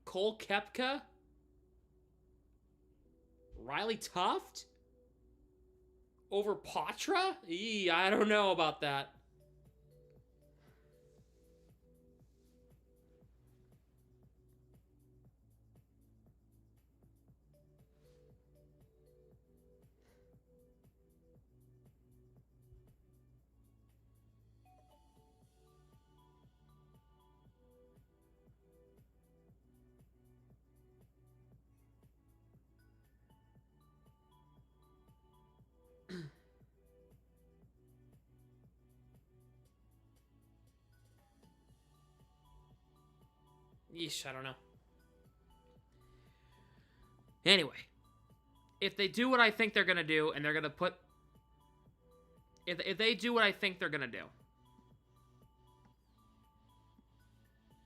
Cole Koepka? Riley Tuft? Over Patra? I don't know about that. Yeesh, I don't know. Anyway, if they do what I think they're gonna do, and they're gonna put... If they do what I think they're gonna do,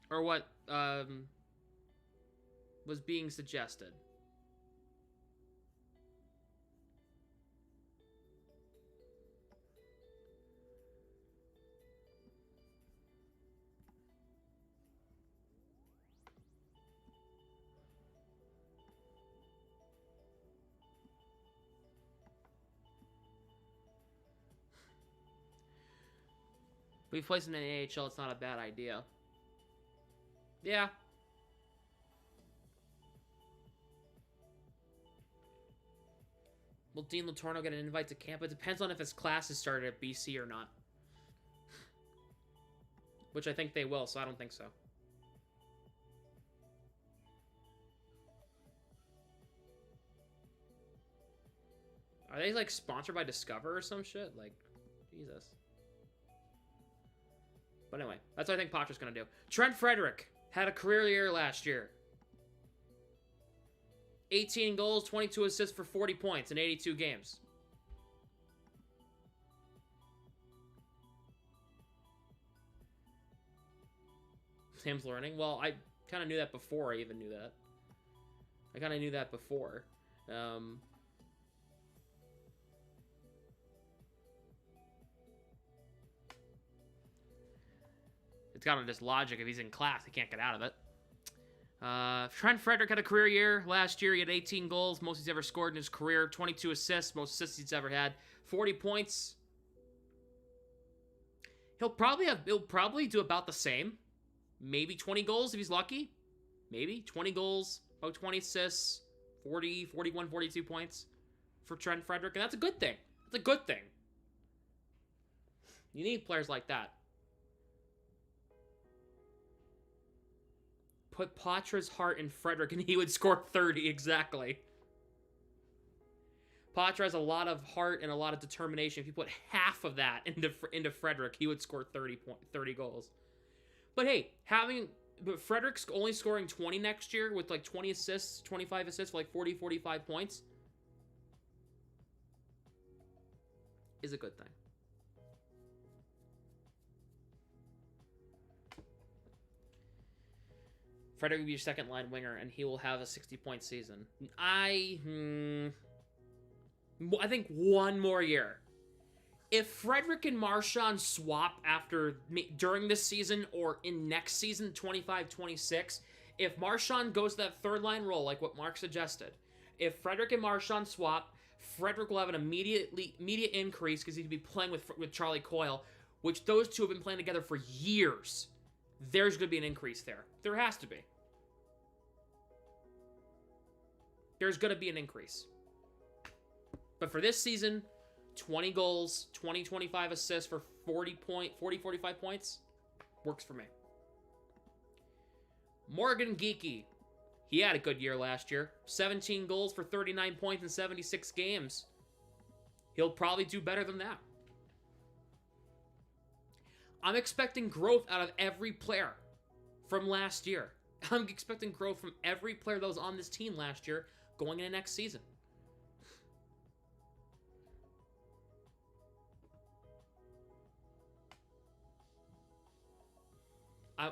or what was being suggested, If we place him in the AHL, it's not a bad idea. Yeah. Will Dean Letourneau get an invite to camp? It depends on if his class is started at BC or not. Which I think they will, so I don't think so. Are they, like, sponsored by Discover or some shit? Like, Jesus. But anyway, that's what I think Patrick's going to do. Trent Frederick had a career year last year. 18 goals, 22 assists for 40 points in 82 games. Sam's learning. Well, I kind of knew that before I even knew that. I kind of knew that before. It's kind of just logic. If he's in class, he can't get out of it. Trent Frederick had a career year last year. He had 18 goals, most he's ever scored in his career. 22 assists, most assists he's ever had. 40 points. He'll probably do about the same. Maybe 20 goals if he's lucky. Maybe 20 goals, about 20 assists, 40, 41, 42 points for Trent Frederick, and that's a good thing. That's a good thing. You need players like that. Put Patra's heart in Frederick and he would score 30, exactly. Patra has a lot of heart and a lot of determination. If you put half of that into Frederick, he would score 30 goals. But hey, but Frederick's only scoring 20 next year with like 20 assists, 25 assists for like 40, 45 points is a good thing. Frederick will be your second line winger, and he will have a 60-point season. I think one more year. If Frederick and Marchand swap during this season or in next season, 25-26, if Marchand goes to that third line role, like what Mark suggested, if Frederick and Marchand swap, Frederick will have an immediate increase because he'd be playing with Charlie Coyle, which those two have been playing together for years. There's going to be an increase there. There has to be. There's going to be an increase. But for this season, 20 goals, 25 assists for 45 points works for me. Morgan Geekie. He had a good year last year. 17 goals for 39 points in 76 games. He'll probably do better than that. I'm expecting growth out of every player from last year. I'm expecting growth from every player that was on this team last year going into next season.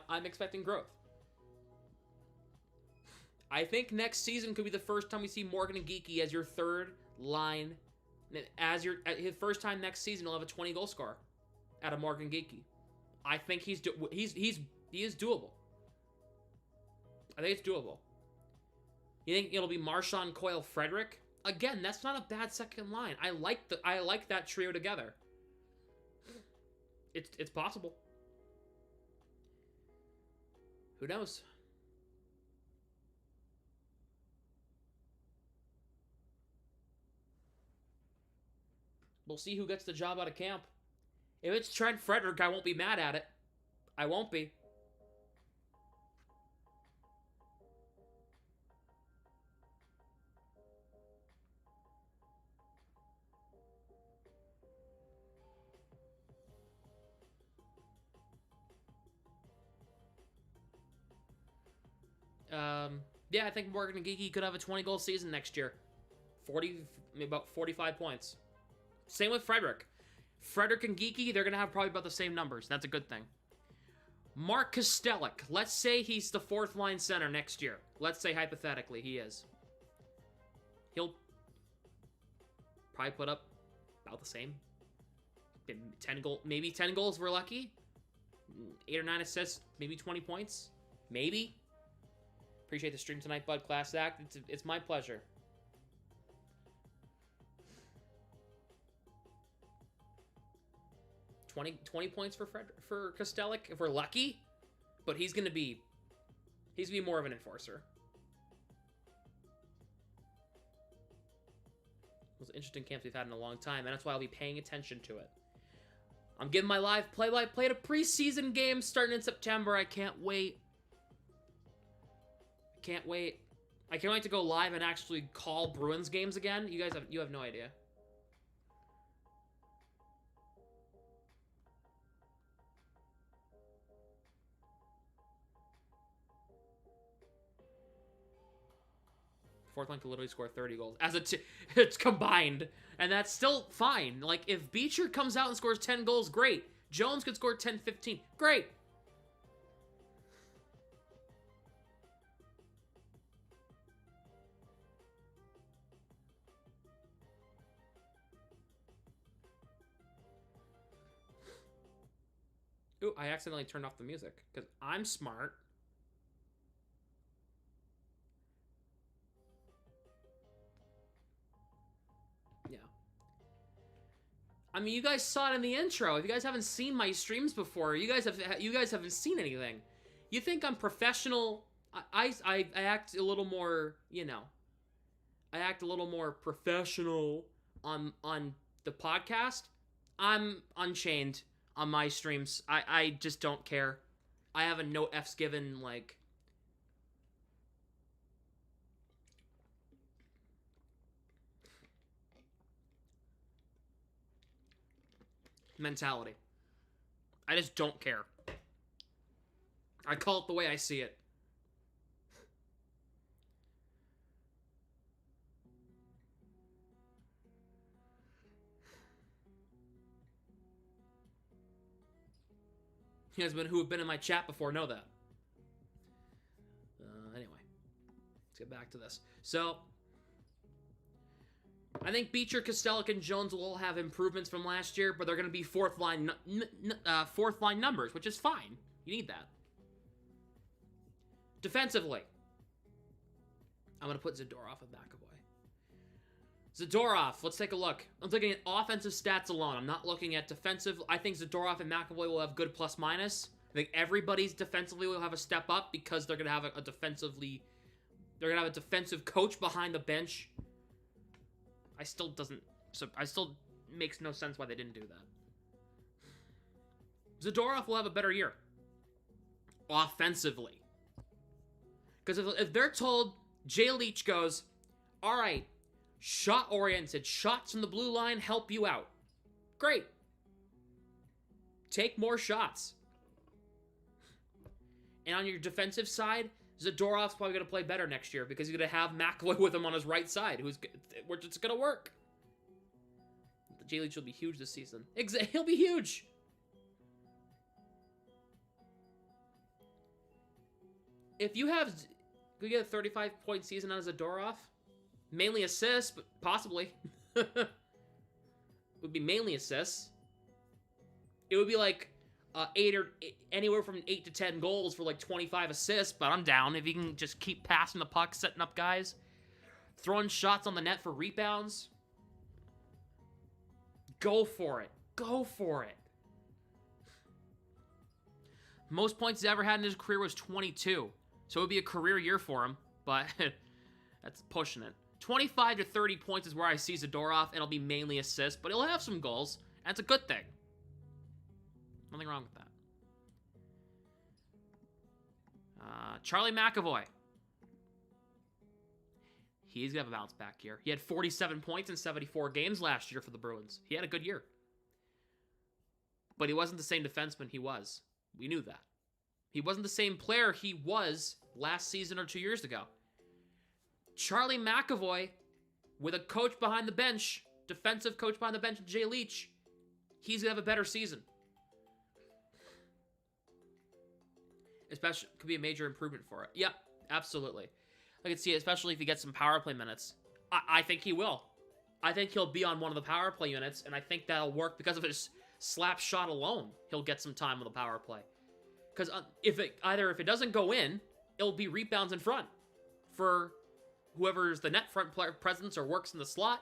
I'm expecting growth. I think next season could be the first time we see Morgan and Geekie as your third line. His first time next season, he'll have a 20-goal scorer out of Morgan Geekie. I think he is doable. I think it's doable. You think it'll be Marchand, Coyle, Frederick? Again, that's not a bad second line. I like that trio together. It's possible. Who knows? We'll see who gets the job out of camp. If it's Trent Frederick, I won't be mad at it. I won't be. Yeah, I think Morgan and Geekie could have a 20-goal season next year. About 45 points. Same with Frederick. Frederick and Geekie, they're going to have probably about the same numbers. That's a good thing. Mark Kostelic. Let's say he's the fourth-line center next year. Let's say, hypothetically, he is. He'll probably put up about the same. 10 goals, maybe 10 goals if we're lucky. 8 or 9 assists, maybe 20 points. Maybe. Appreciate the stream tonight, Bud Class Act. It's my pleasure. 20 points for Kostelek if we're lucky. But he's gonna be more of an enforcer. Those interesting camps we've had in a long time, and that's why I'll be paying attention to it. I'm giving my live play-by-play to preseason games starting in September. I can't wait. I can't wait. I can't wait to go live and actually call Bruins games again. You have no idea. Fourth line could literally score 30 goals as it's combined, and that's still fine. Like, if Beecher comes out and scores 10 goals, great. Jones could score 10, 15, great. Ooh, I accidentally turned off the music because I'm smart. Yeah. I mean, you guys saw it in the intro. If you guys haven't seen my streams before, you guys haven't seen anything. You think I'm professional? I act a little more, you know. I act a little more professional on the podcast. I'm unchained on my streams. I just don't care. I have a no F's given, like, mentality. I just don't care. I call it the way I see it. You guys who have been in my chat before know that. Anyway, let's get back to this. So, I think Beecher, Kostelek, and Jones will all have improvements from last year, but they're going to be fourth line numbers, which is fine. You need that. Defensively, I'm going to put Zadorov and McAvoy. Zadorov, let's take a look. I'm looking at offensive stats alone. I'm not looking at defensive. I think Zadorov and McAvoy will have good plus minus. I think everybody's defensively will have a step up because they're going to have a defensively... They're going to have a defensive coach behind the bench. I still makes no sense why they didn't do that. Zadorov will have a better year. Offensively. Because if they're told, Jay Leach goes, all right, shot-oriented, shots from the blue line help you out. Great. Take more shots. And on your defensive side, Zadorov's probably going to play better next year because he's going to have McAvoy with him on his right side, which it's going to work. The Jay Leach will be huge this season. He'll be huge. If you could get a 35-point season out of Zadorov, mainly assists, but possibly. It would be mainly assists. It would be like anywhere from 8 to 10 goals for like 25 assists, but I'm down if you can just keep passing the puck, setting up guys, throwing shots on the net for rebounds. Go for it. Go for it. Most points he's ever had in his career was 22. So it would be a career year for him, but that's pushing it. 25 to 30 points is where I see Zadorov, and it'll be mainly assists, but he'll have some goals, and it's a good thing. Nothing wrong with that. Charlie McAvoy. He's going to have a bounce back year. He had 47 points in 74 games last year for the Bruins. He had a good year. But he wasn't the same defenseman he was. We knew that. He wasn't the same player he was last season or 2 years ago. Charlie McAvoy, with a coach behind the bench, defensive coach behind the bench, Jay Leach, he's going to have a better season. Especially, could be a major improvement for it. Yep, absolutely. I can see it, especially if he gets some power play minutes. I think he will. I think he'll be on one of the power play units, and I think that'll work because of his slap shot alone. He'll get some time on the power play. Because if it doesn't go in, it'll be rebounds in front for whoever's the net front presence or works in the slot.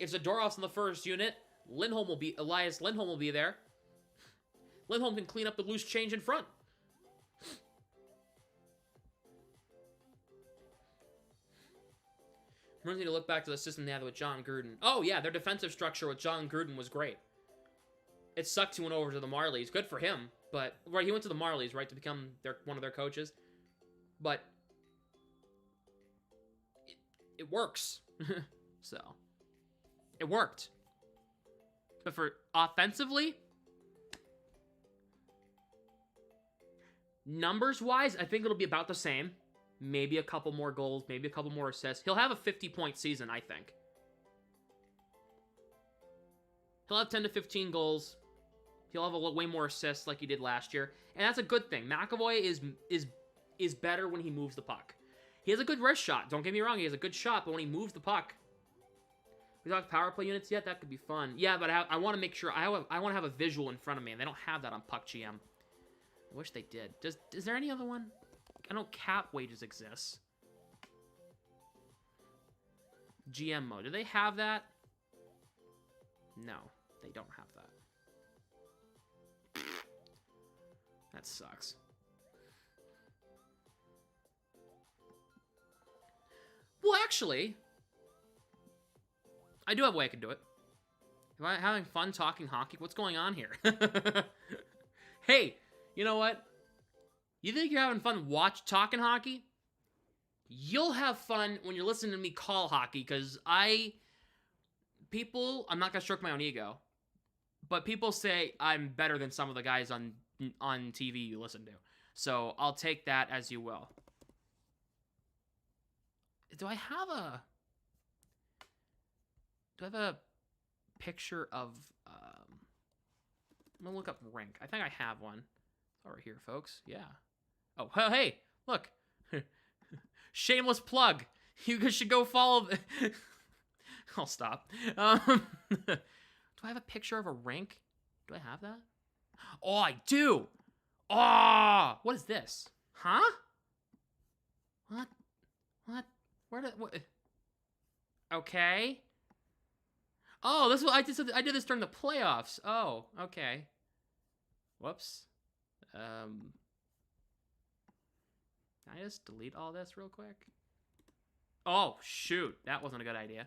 If Zadorov's in the first unit, Elias Lindholm will be there. Lindholm can clean up the loose change in front. Bruins need to look back to the system they had with John Gruden. Oh, yeah, their defensive structure with John Gruden was great. It sucked he went over to the Marlies. Good for him, but... Right, he went to the Marlies, right, to become one of their coaches. But... It works. So... It worked. But for offensively... Numbers-wise, I think it'll be about the same. Maybe a couple more goals, maybe a couple more assists. He'll have a 50-point season, I think. He'll have 10 to 15 goals. He'll have way more assists like he did last year. And that's a good thing. McAvoy is better when he moves the puck. He has a good wrist shot. Don't get me wrong, he has a good shot, but when he moves the puck... We talked power play units yet? That could be fun. Yeah, but I want to make sure... I want to have a visual in front of me, and they don't have that on Puck GM. I wish they did. Is there any other one? I know cap wages exists. GM mode. Do they have that? No, they don't have that. That sucks. Well, actually, I do have a way I can do it. Am I having fun talking hockey? What's going on here? Hey, you know what? You think you're having fun talking hockey? You'll have fun when you're listening to me call hockey, because I'm not going to stroke my own ego, but people say I'm better than some of the guys on TV you listen to. So I'll take that as you will. Do I have a picture of, I'm going to look up rink. I think I have one. It's over here, folks. Yeah. Oh, hey, look. Shameless plug. You guys should go follow... I'll stop. Do I have a picture of a rink? Do I have that? Oh, I do! Oh! What is this? Huh? What? What? Okay. Oh, this was... I did this during the playoffs. Oh, okay. Whoops. Can I just delete all this real quick? Oh, shoot. That wasn't a good idea.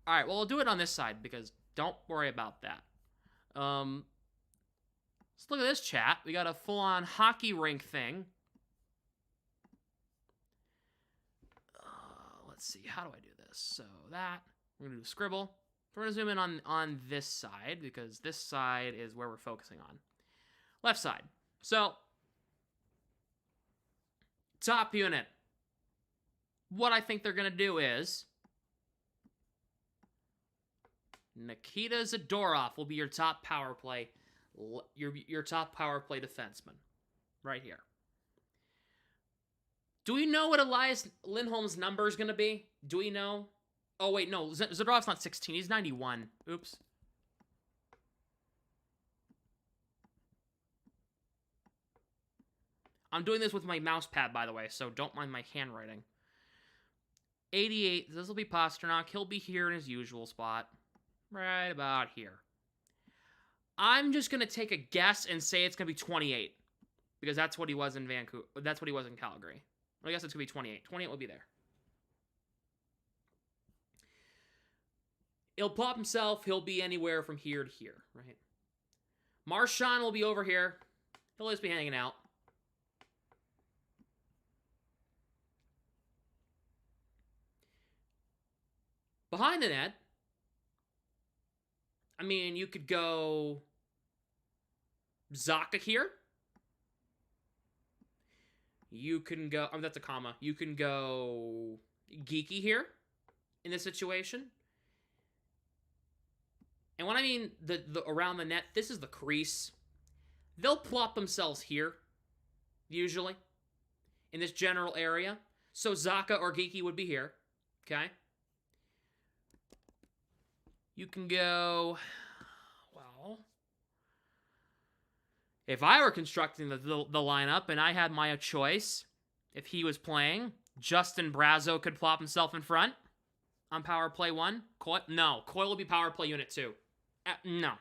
Alright, well, we'll do it on this side, because don't worry about that. Let's look at this, chat. We got a full-on hockey rink thing. Let's see. How do I do this? So that. We're going to do scribble. We're going to zoom in on this side, because this side is where we're focusing on. Left side. So, top unit. What I think they're going to do is Nikita Zadorov will be your top power play, your top power play defenseman, right here. Do we know what Elias Lindholm's number is going to be? Do we know? Oh wait, no, Zadorov's not 16. He's 91. Oops. I'm doing this with my mouse pad, by the way, so don't mind my handwriting. 88. This will be Pasternak. He'll be here in his usual spot. Right about here. I'm just going to take a guess and say it's going to be 28. Because that's what he was in Vancouver. That's what he was in Calgary. I guess it's going to be 28. 28 will be there. He'll plop himself. He'll be anywhere from here to here, right? Marchand will be over here. He'll just be hanging out. Behind the net, I mean, you could go Zacha here. You can go, oh, that's a comma. You can go Geeky here in this situation. And when I mean the around the net, this is the crease. They'll plop themselves here, usually, in this general area. So Zacha or Geeky would be here, okay? You can go, well, if I were constructing the lineup and I had my choice, if he was playing, Justin Brazeau could plop himself in front on power play 1. Coyle will be power play unit 2. No.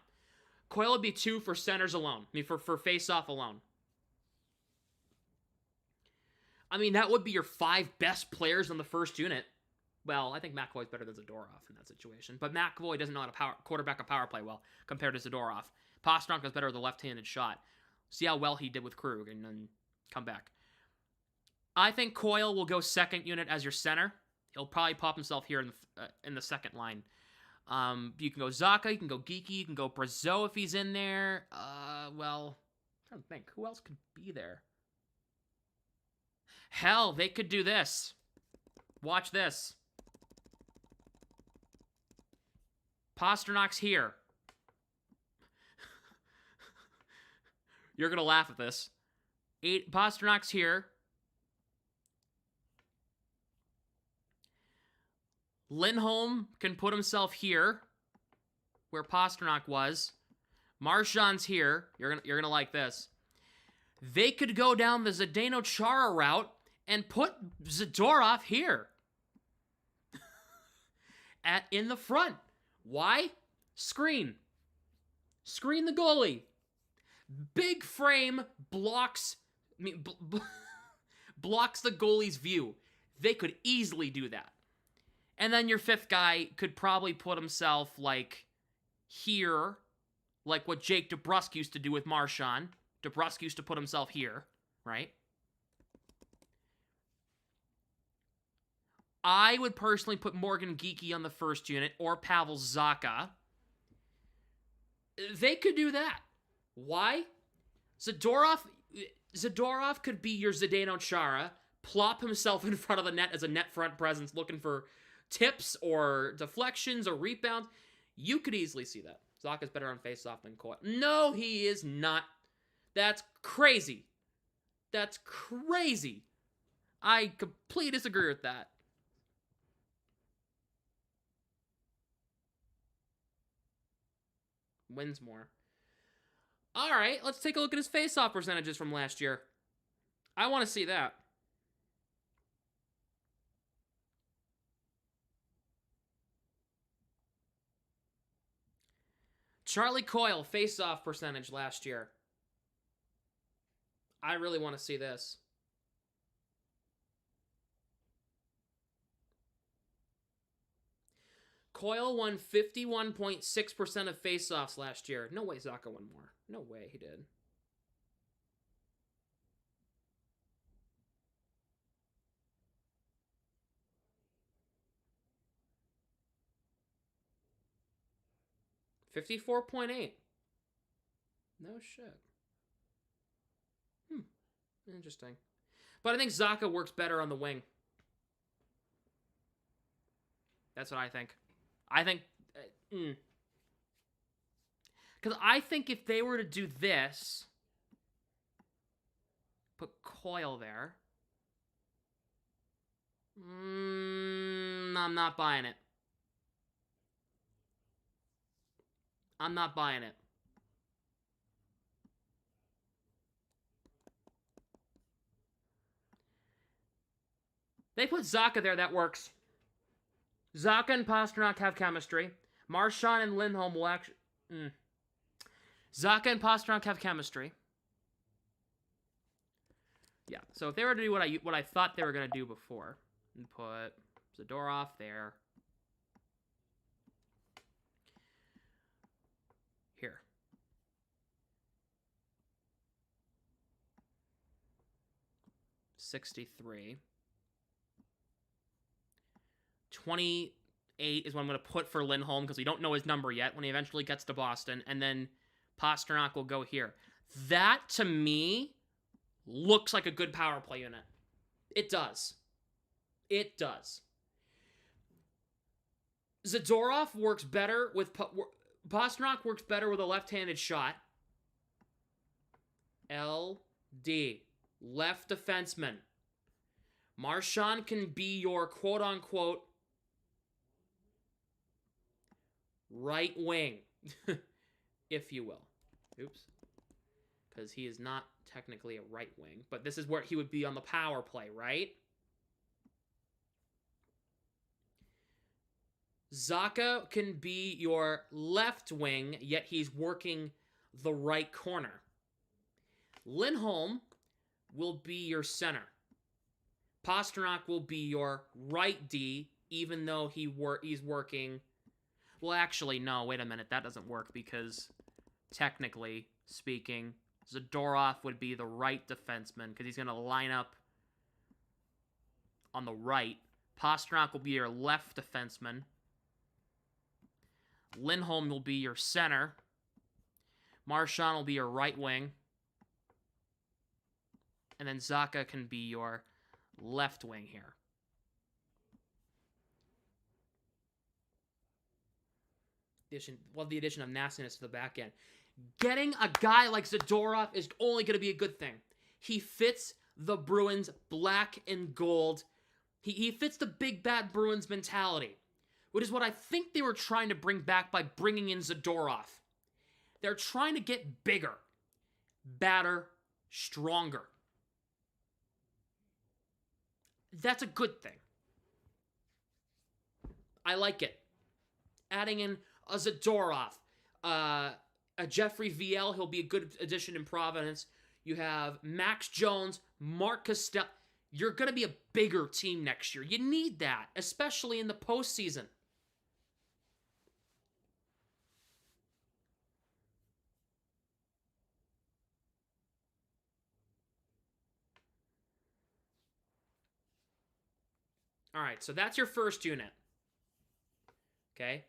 Coyle would be 2 for centers alone. I mean, for face-off alone. I mean, that would be your 5 best players on the first unit. Well, I think McAvoy's better than Zadorov in that situation. But McAvoy doesn't know how to quarterback a power play well compared to Zadorov. Pastrnak is better with a left-handed shot. See how well he did with Krug and then come back. I think Coyle will go second unit as your center. He'll probably pop himself here in the second line. You can go Zacha, you can go Geeky, you can go Brazeau if he's in there. Well, I'm trying to think. Who else could be there? Hell, they could do this. Watch this. Pasternak's here. You're going to laugh at this. Pasternak's here. Lindholm can put himself here, where Pastrnak was. Marchand's here. You're gonna like this. They could go down the Zdeno Chara route and put Zadorov here. In the front. Why? Screen. Screen the goalie. Big frame blocks blocks the goalie's view. They could easily do that. And then your 5th guy could probably put himself, like, here, like what Jake DeBrusk used to do with Marchand. DeBrusk used to put himself here, right? I would personally put Morgan Geeky on the first unit, or Pavel Zacha. They could do that. Why? Zadorov could be your Zdeno Chara, plop himself in front of the net as a net front presence, looking for tips or deflections or rebounds. You could easily see that. Zacha's better on face-off than Coyle. No, he is not. That's crazy. That's crazy. I completely disagree with that. Wins more. All right, let's take a look at his face-off percentages from last year. I want to see that. Charlie Coyle, face-off percentage last year. I really want to see this. Coyle won 51.6% of face-offs last year. No way Zacha won more. No way he did. $54.8. No shit. Interesting. But I think Zacha works better on the wing. That's what I think. I think... Because I think if they were to do this... Put Coyle there... I'm not buying it. I'm not buying it. They put Zacha there, that works. Zacha and Pastrnak have chemistry. Marchand and Lindholm will actually... Zacha and Pastrnak have chemistry. Yeah, so if they were to do what I thought they were going to do before, and put Zadorov there. Here. $63. 28 is what I'm going to put for Lindholm because we don't know his number yet when he eventually gets to Boston. And then Pastrnak will go here. That, to me, looks like a good power play unit. It does. It does. Zadorov works better with... Pastrnak works better with a left-handed shot. LD. Left defenseman. Marchand can be your quote-unquote right wing, if you will. Oops. Because he is not technically a right wing, but this is where he would be on the power play, right? Zaka can be your left wing, yet he's working the right corner. Lindholm will be your center. Pastrnak will be your right D, even though he's working... Well, actually, no, wait a minute. That doesn't work because, technically speaking, Zadorov would be the right defenseman because he's going to line up on the right. Pastrnak will be your left defenseman. Lindholm will be your center. Marchand will be your right wing. And then Zacha can be your left wing here. The addition of nastiness to the back end. Getting a guy like Zadorov is only going to be a good thing. He fits the Bruins black and gold. He fits the big bad Bruins mentality, which is what I think they were trying to bring back by bringing in Zadorov. They're trying to get bigger, badder, stronger. That's a good thing. I like it. Adding in a Zadorov, a Jeffrey VL, he'll be a good addition in Providence. You have Max Jones, Mark Castell. You're going to be a bigger team next year. You need that, especially in the postseason. All right, so that's your first unit. Okay?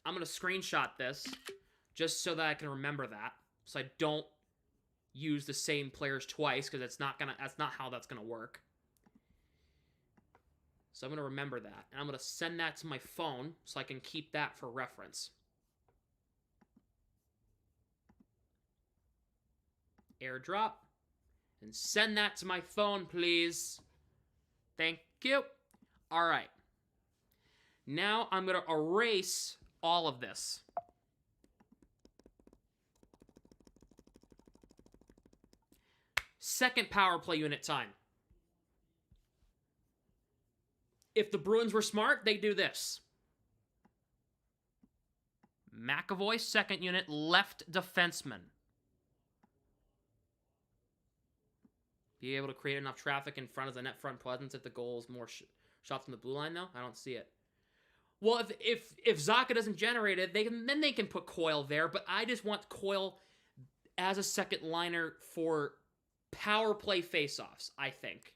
I'm going to screenshot this just so that I can remember that, so I don't use the same players twice, because that's not how that's going to work. So I'm going to remember that, and I'm going to send that to my phone so I can keep that for reference. AirDrop. And send that to my phone, please. Thank you. All right. Now I'm going to erase all of this. Second power play unit time. If the Bruins were smart, they'd do this. McAvoy, second unit, left defenseman. Be able to create enough traffic in front of the net front presence if the goal is more shots from the blue line, though? I don't see it. Well, if Zacha doesn't generate it, then they can put Coyle there, but I just want Coyle as a second liner for power play faceoffs, I think,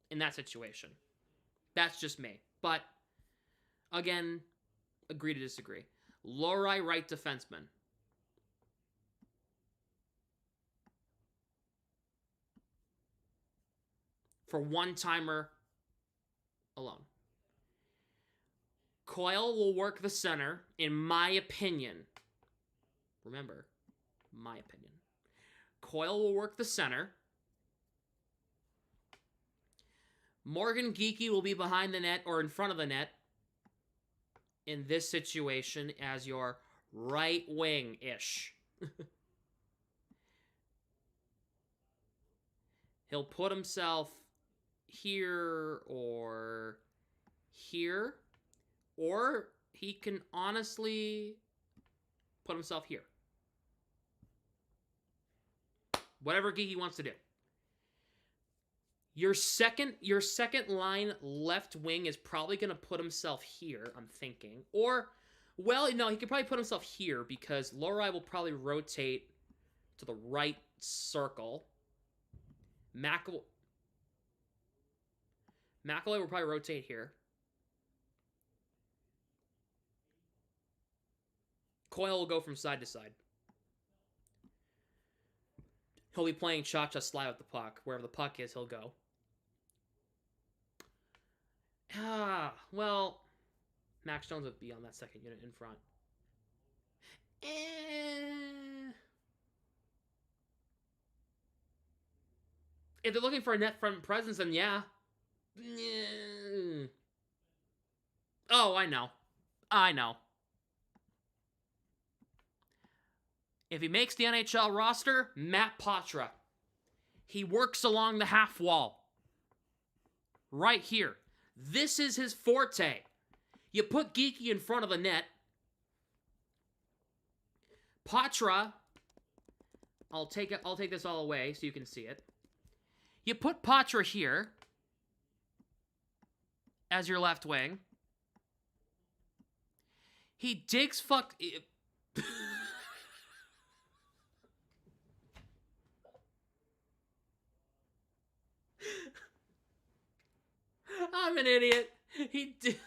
in that situation. That's just me. But, again, agree to disagree. Lohrei, right defenseman. For one-timer alone. Coyle will work the center, in my opinion. Remember, my opinion. Coyle will work the center. Morgan Geekie will be behind the net or in front of the net in this situation as your right wing-ish. He'll put himself here or here, or he can honestly put himself here. Whatever Geekie wants to do. Your second line left wing is probably going to put himself here, I'm thinking. Or, well, no, he could probably put himself here because Lohrei will probably rotate to the right circle. McAvoy will probably rotate here. Coyle will go from side to side. He'll be playing cha-cha slide with the puck. Wherever the puck is, he'll go. Well, Max Jones would be on that second unit in front. If they're looking for a net front presence, then yeah. Oh, I know. If he makes the NHL roster, Matt Patra. He works along the half wall. Right here. This is his forte. You put Geeky in front of the net. Patra, I'll take this all away so you can see it. You put Patra here as your left wing. He digs fuck. I'm an idiot. He did.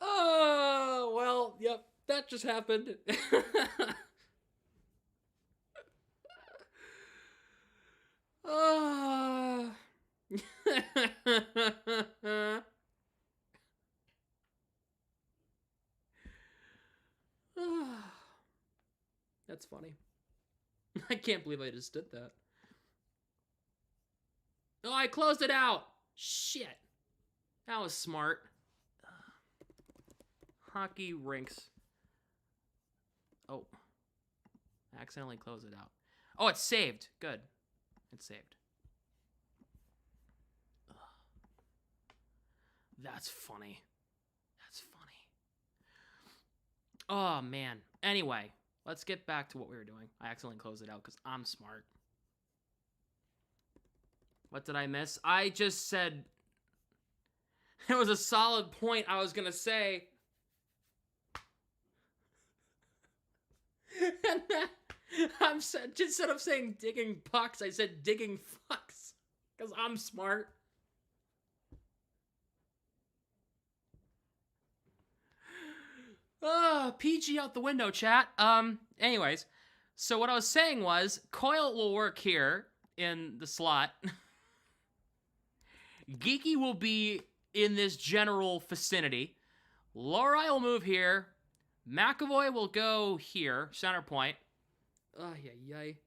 Oh, well, yep, that just happened. Oh. That's funny. I can't believe I just did that. Oh, I closed it out. Shit. That was smart. Hockey rinks. Oh. I accidentally closed it out. Oh, it's saved. Good. It's saved. Ugh. That's funny. That's funny. Oh, man. Anyway, let's get back to what we were doing. I accidentally closed it out because I'm smart. What did I miss? I just said... It was a solid point I was going to say. And then, instead of saying digging pucks, I said digging fucks. Because I'm smart. PG out the window, chat. Anyways. So what I was saying was, Coil will work here in the slot. Geeky will be in this general vicinity. Lori will move here. McAvoy will go here, center point. Oh, yay.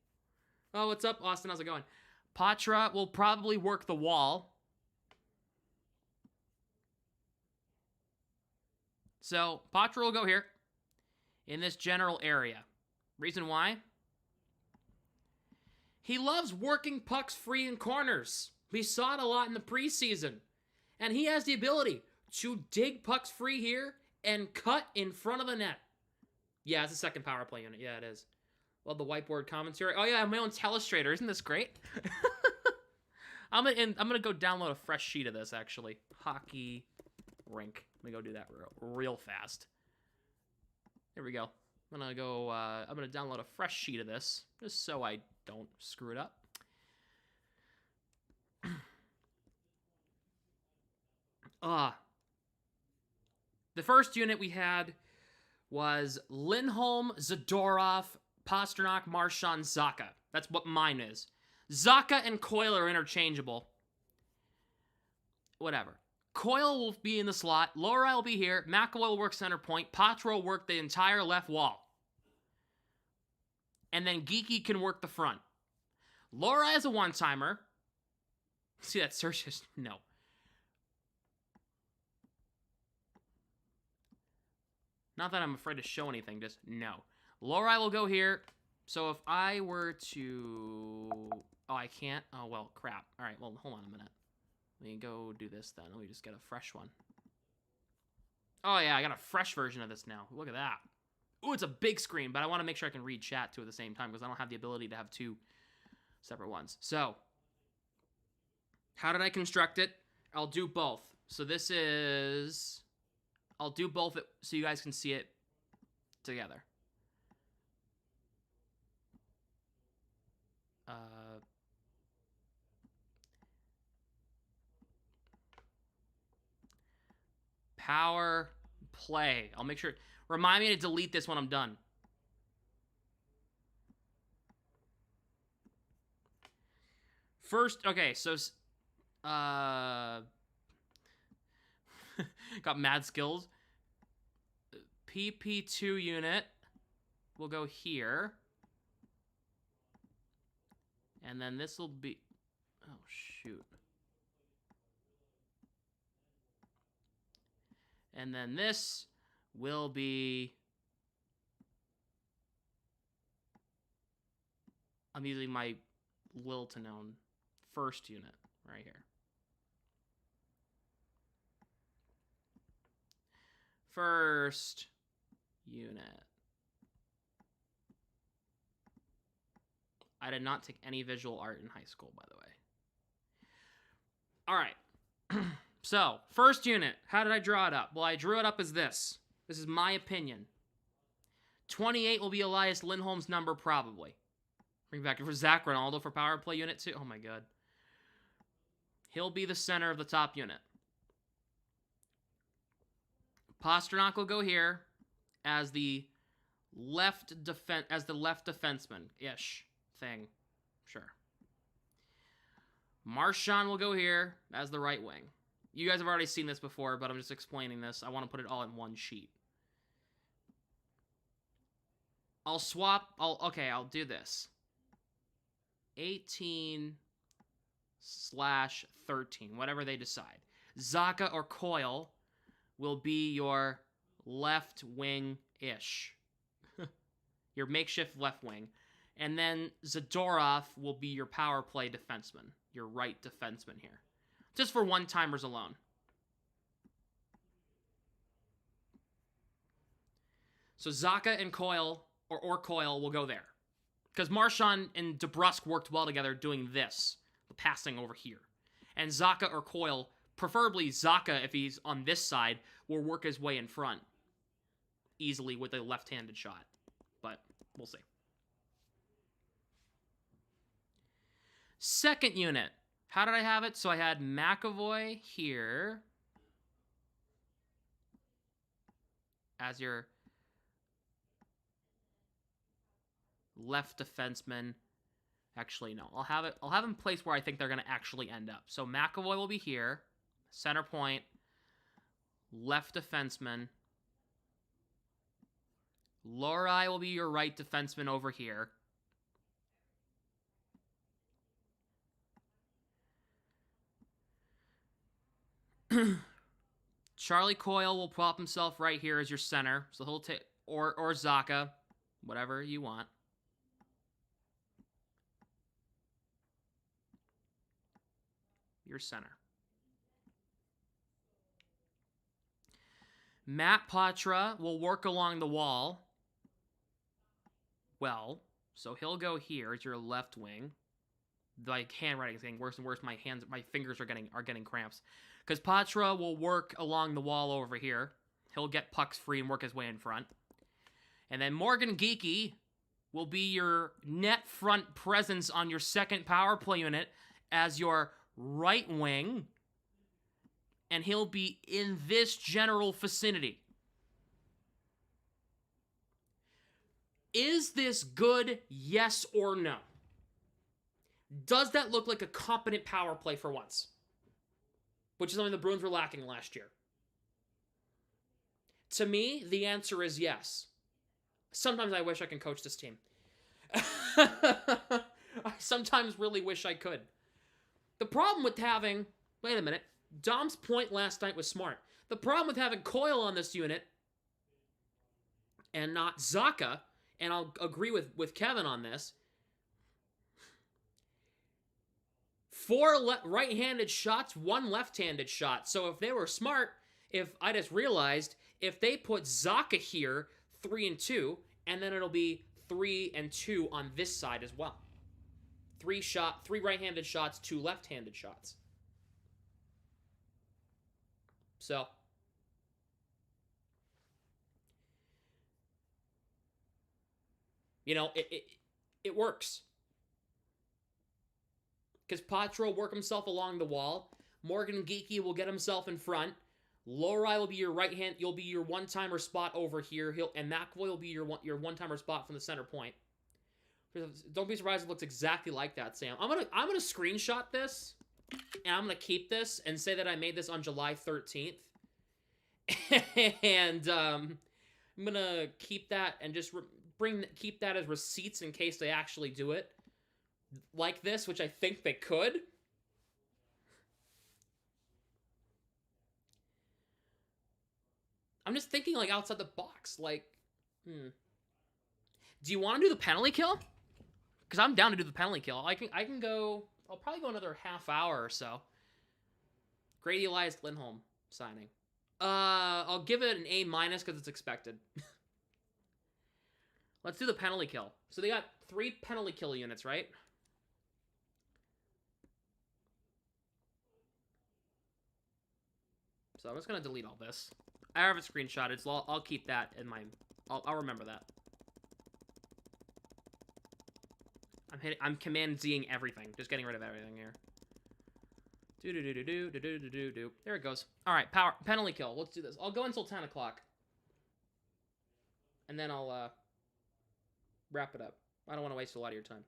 Oh, what's up, Austin? How's it going? Patra will probably work the wall. So, Patra will go here in this general area. Reason why? He loves working pucks free in corners. We saw it a lot in the preseason. And he has the ability to dig pucks free here and cut in front of the net. Yeah, it's a second power play unit. Yeah, it is. Love the whiteboard commentary. Oh, yeah, I have my own telestrator. Isn't this great? I'm gonna go download a fresh sheet of this, actually. Hockey rink. Let me go do that real fast. There we go. I'm gonna download a fresh sheet of this, just so I don't screw it up. The first unit we had was Lindholm, Zadorov, Pasternak, Marchand, Zacha. That's what mine is. Zacha and Coyle are interchangeable. Whatever. Coyle will be in the slot. Lori will be here. McAvoy will work center point. Patra will work the entire left wall. And then Geeky can work the front. Lori is a one-timer. See that search history? No. Not that I'm afraid to show anything, just no. Lori will go here. So if I were to... Oh, I can't? Oh, well, crap. All right, well, hold on a minute. Let me go do this then. Let me just get a fresh one. Oh, yeah, I got a fresh version of this now. Look at that. Ooh, it's a big screen, but I want to make sure I can read chat, too, at the same time, because I don't have the ability to have two separate ones. So, how did I construct it? I'll do both. So this is... I'll do both so you guys can see it together. Power play. I'll make sure. Remind me to delete this when I'm done. First, okay, so got mad skills. PP2 unit will go here. And then this will be... Oh, shoot. And then this will be... I'm using my little to known first unit right here. First unit. I did not take any visual art in high school, by the way. All right. So, first unit. How did I draw it up? Well, I drew it up as this. This is my opinion. 28 will be Elias Lindholm's number, probably. Bring back for Zach Ronaldo for power play unit 2. Oh, my God. He'll be the center of the top unit. Pasternak will go here as the left defenseman-ish thing. Sure. Marchand will go here as the right wing. You guys have already seen this before, but I'm just explaining this. I want to put it all in one sheet. I'll do this. 18/13, whatever they decide. Zacha or Coyle will be your left wing-ish. Your makeshift left wing. And then Zadorov will be your power play defenseman. Your right defenseman here. Just for one-timers alone. So Zacha and Coyle, or Coyle, will go there. Because Marchand and DeBrusk worked well together doing this. The passing over here. And Zacha or Coyle, preferably Zacha if he's on this side, will work his way in front. Easily with a left-handed shot. But we'll see. Second unit. How did I have it? So I had McAvoy here as your left defenseman. Actually, no. I'll have him placed where I think they're going to actually end up. So McAvoy will be here, center point, left defenseman. Lohrei will be your right defenseman over here. Charlie Coyle will prop himself right here as your center. So he'll take, or Zacha, whatever you want. Your center. Matt Patra will work along the wall. Well, so he'll go here as your left wing. The handwriting is getting worse and worse. My fingers are getting cramps. Because Patra will work along the wall over here. He'll get pucks free and work his way in front. And then Morgan Geekie will be your net front presence on your second power play unit as your right wing. And he'll be in this general vicinity. Is this good? Yes or no? Does that look like a competent power play for once? Which is something the Bruins were lacking last year. To me, the answer is yes. Sometimes I wish I could coach this team. I sometimes really wish I could. The problem with having... Wait a minute. Dom's point last night was smart. The problem with having Coyle on this unit and not Zacha, and I'll agree with Kevin on this, 4 right-handed shots, 1 left-handed shot. So if they were smart, I just realized, if they put Zacha here, 3 and 2, and then it'll be 3 and 2 on this side as well. 3 right-handed shots, 2 left-handed shots. So, you know, it works. Because Patra will work himself along the wall. Morgan Geekie will get himself in front. Lohrei will be your right hand. You'll be your one-timer spot over here. And McAvoy will be your one-timer spot from the center point. Don't be surprised if it looks exactly like that, Sam. I'm gonna screenshot this, and I'm gonna keep this and say that I made this on July 13th. And I'm gonna keep that and just keep that as receipts in case they actually do it like this, which I think they could. I'm just thinking, like, outside the box. Like, Do you want to do the penalty kill? Because I'm down to do the penalty kill. I can go... I'll probably go another half hour or so. Grady Elias Lindholm signing. I'll give it an A- because it's expected. Let's do the penalty kill. So they got 3 penalty kill units, right? So I'm just gonna delete all this. I have a screenshot. I'll keep that in my... I'll remember that. I'm Command Zing everything. Just getting rid of everything here. Do. There it goes. All right, penalty kill. Let's do this. I'll go until 10 o'clock. And then I'll wrap it up. I don't want to waste a lot of your time.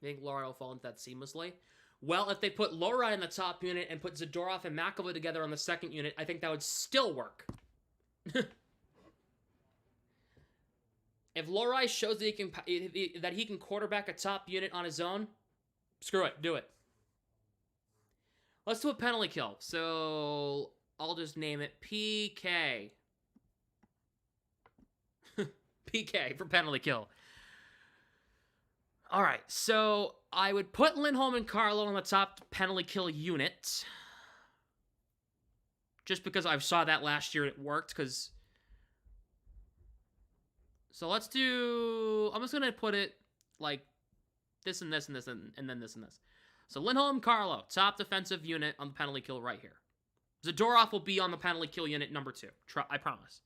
You think Lori will fall into that seamlessly? Well, if they put Lori in the top unit and put Zadorov and McAvoy together on the second unit, I think that would still work. If Lori shows that he can quarterback a top unit on his own, screw it, do it. Let's do a penalty kill. So I'll just name it PK. PK for penalty kill. All right, so I would put Lindholm and Carlo on the top penalty kill unit. Just because I saw that last year and it worked, because... So let's do... I'm just going to put it like this and this and this and then this and this. So Lindholm, Carlo, top defensive unit on the penalty kill right here. Zadorov will be on the penalty kill unit number 2. I promise.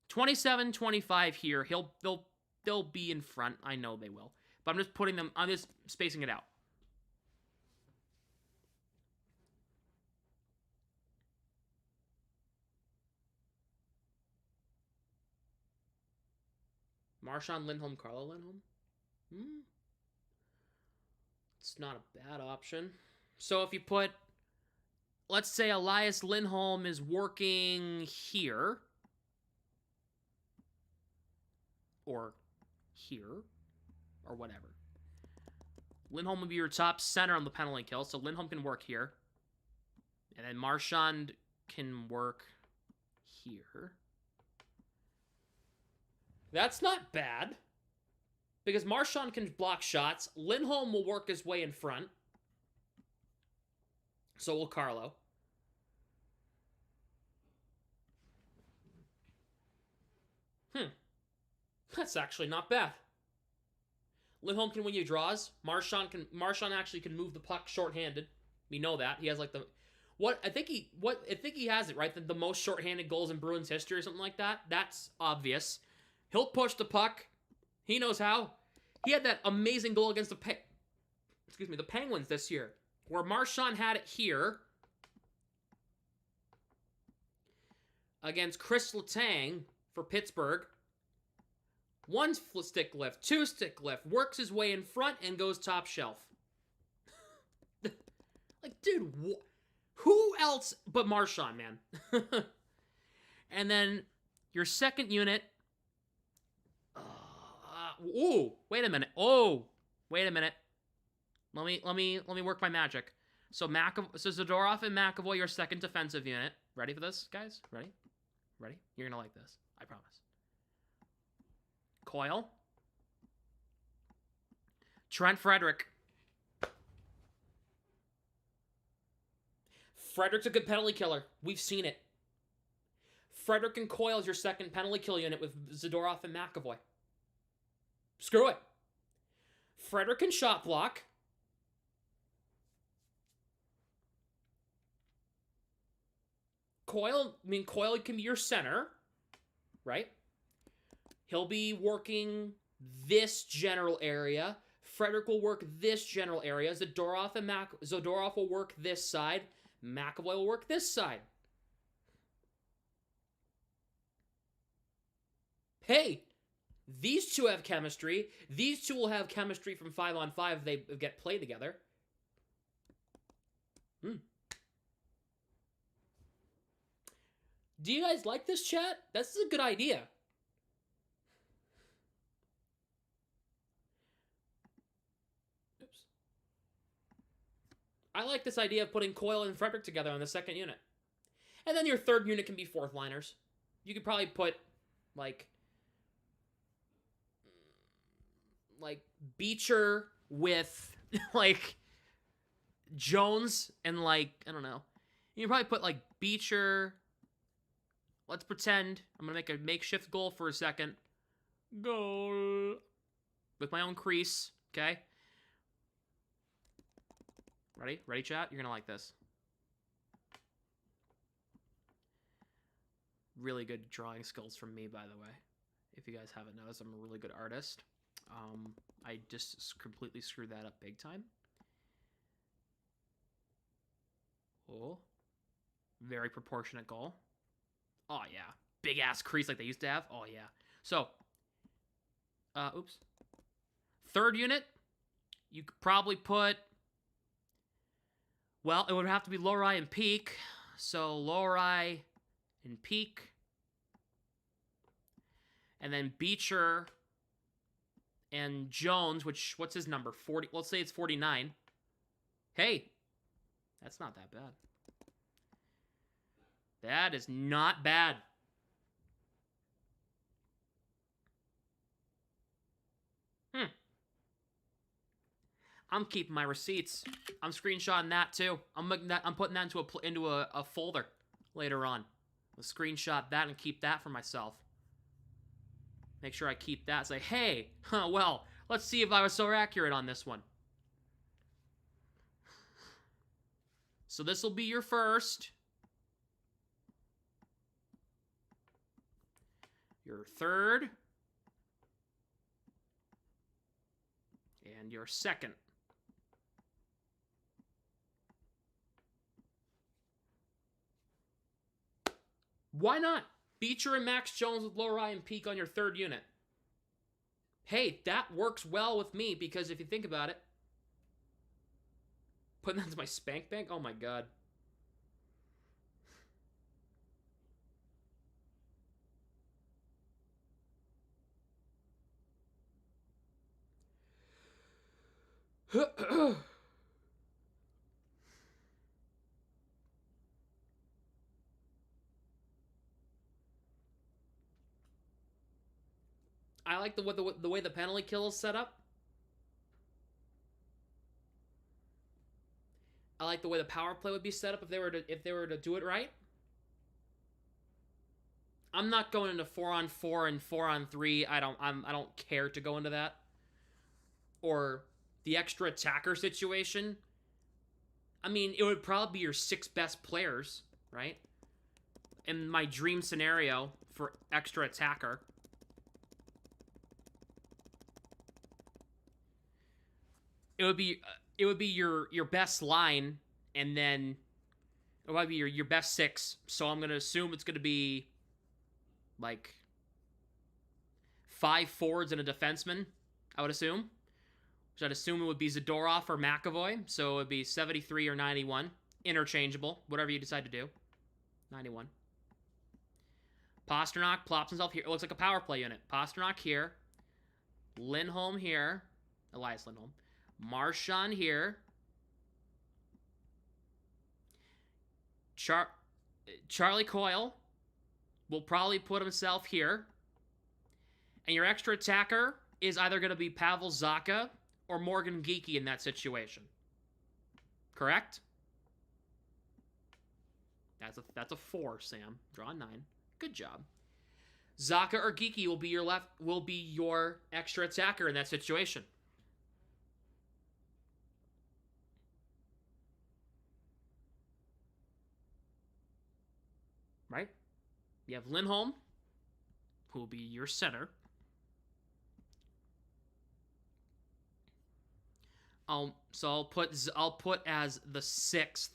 27-25 here. They'll be in front. I know they will. But I'm just putting them... I'm just spacing it out. Marchand, Lindholm, Carlo, Lindholm? It's not a bad option. So if you put... Let's say Elias Lindholm is working here. Or here. Or whatever. Lindholm would be your top center on the penalty kill. So Lindholm can work here. And then Marchand can work here. That's not bad. Because Marchand can block shots. Lindholm will work his way in front. So will Carlo. That's actually not bad. Lindholm can win you draws. Marchand actually can move the puck shorthanded. We know that. He has like the... I think he has it, right? The most shorthanded goals in Bruins history or something like that. That's obvious. He'll push the puck. He knows how. He had that amazing goal against the Penguins this year, where Marchand had it here against Chris Letang for Pittsburgh. 1 stick lift, 2 stick lift, works his way in front and goes top shelf. Like, dude, who else but Marchand, man? And then your second unit. Wait a minute. Wait a minute. Let me work my magic. So Zadorov and McAvoy, your second defensive unit. Ready for this, guys? Ready? You're gonna like this. I promise. Coyle. Trent Frederic. Frederic's a good penalty killer. We've seen it. Frederic and Coyle is your second penalty kill unit with Zadorov and McAvoy. Screw it. Frederic can shot block. Coyle can be your center, right? He'll be working this general area. Frederic will work this general area. Zadorov will work this side. McAvoy will work this side. Hey, these two have chemistry. These two will have chemistry from 5-on-5 if they get play together. Do you guys like this, chat? This is a good idea. Oops. I like this idea of putting Coyle and Frederick together on the second unit. And then your third unit can be fourth liners. You could probably put, like Beecher with, like, Jones and, like, I don't know. You can probably put, like, Beecher. Let's pretend I'm going to make a makeshift goal for a second. Goal. With my own crease, okay? Ready? Ready, chat? You're going to like this. Really good drawing skills from me, by the way. If you guys haven't noticed, I'm a really good artist. I just completely screwed that up big time. Oh. Very proportionate goal. Oh, yeah. Big-ass crease like they used to have. Oh, yeah. So, oops. Third unit, you could probably put, well, it would have to be Lohrei and Peak. So, Lohrei and Peak. And then Beecher and Jones, which, what's his number? 40. Let's say it's 49. Hey, that's not that bad. That is not bad. I'm keeping my receipts. I'm screenshotting that too. I'm putting that into a folder later on. I'll screenshot that and keep that for myself. Make sure I keep that. Say, hey, well, let's see if I was so accurate on this one. So this will be your first. Your third. And your second. Why not? Beecher and Max Jones with Lohrei and Peak on your third unit. Hey, that works well with me because if you think about it, putting that into my spank bank? Oh my god. I like the way the penalty kill is set up. I like the way the power play would be set up if they were to do it right. I'm not going into 4-on-4 and 4-on-3. I don't care to go into that. Or the extra attacker situation. I mean, it would probably be your 6 best players, right? In my dream scenario for extra attacker. It would be your best line, and then it might be your best 6. So I'm gonna assume it's gonna be like 5 forwards and a defenseman. I would assume. Which I'd assume it would be Zadorov or McAvoy. So it would be 73 or 91. Interchangeable. Whatever you decide to do. 91. Pasternak plops himself here. It looks like a power play unit. Pasternak here. Lindholm here. Elias Lindholm. Marchand here. Charlie Coyle will probably put himself here. And your extra attacker is either going to be Pavel Zacha or Morgan Geekie in that situation. Correct? That's a 4, Sam. Draw a 9. Good job. Zacha or Geekie will be your extra attacker in that situation. Right? You have Lindholm, who will be your center. So I'll put as the 6th,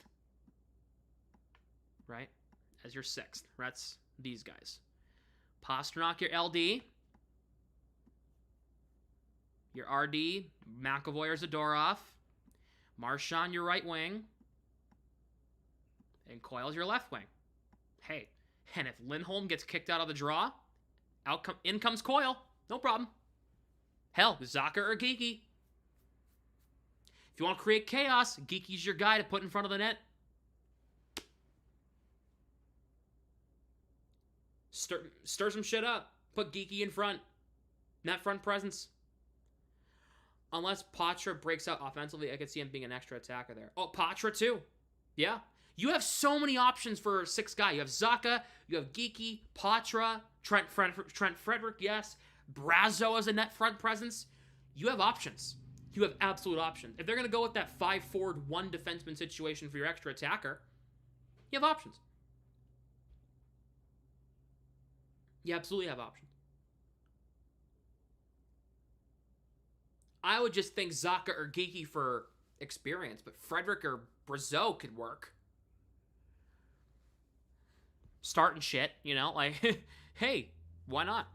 right? As your 6th. That's these guys. Pasternak, your LD. Your RD, McAvoy or Zadorov. Marchand, your right wing. And Coyle's your left wing. And if Lindholm gets kicked out of the draw, in comes Coyle. No problem. Hell, Zacha or Geeky. If you want to create chaos, Geeky's your guy to put in front of the net. Stir some shit up. Put Geeky in front. Net front presence. Unless Patra breaks out offensively, I could see him being an extra attacker there. Oh, Patra too. Yeah. You have so many options for a sixth guy. You have Zacha, you have Geeky, Patra, Trent Frederick, yes. Brazo as a net front presence. You have options. You have absolute options. If they're going to go with that 5 forward, 1 defenseman situation for your extra attacker, you have options. You absolutely have options. I would just think Zacha or Geeky for experience, but Frederick or Brazo could work. Starting shit, you know, like, hey, why not?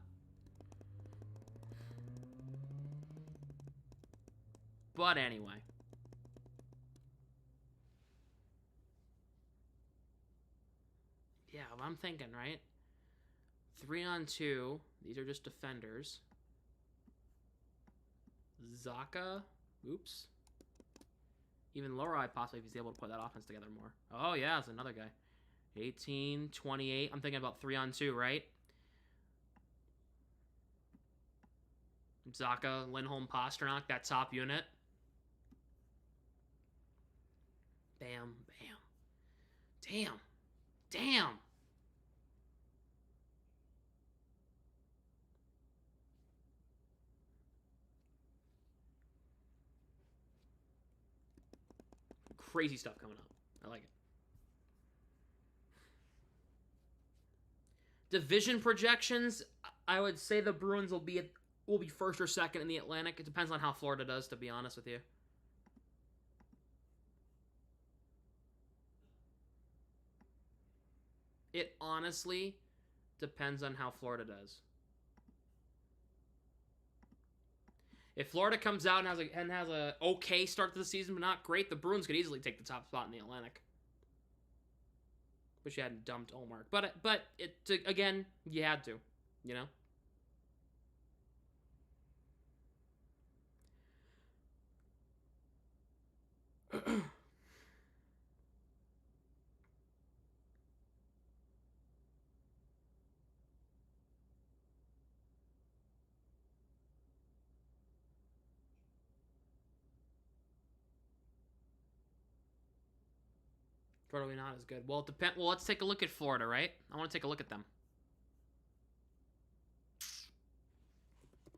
But anyway. Yeah, I'm thinking, right? 3-on-2. These are just defenders. Zacha. Oops. Even Lorai possibly if he's able to put that offense together more. Oh, yeah, it's another guy. 18, 28. I'm thinking about 3-on-2, right? Zacha, Lindholm, Pasternak, that top unit. Bam, bam. Damn. Damn. Crazy stuff coming up. I like it. Division projections, I would say the Bruins will be first or second in the Atlantic. It depends on how Florida does, to be honest with you. It honestly depends on how Florida does. If Florida comes out and has a okay start to the season, but not great, the Bruins could easily take the top spot in the Atlantic. Wish you hadn't dumped Olmark, but again, you had to, you know. Totally not as good. Well, it depends. Well, let's take a look at Florida, right? I want to take a look at them.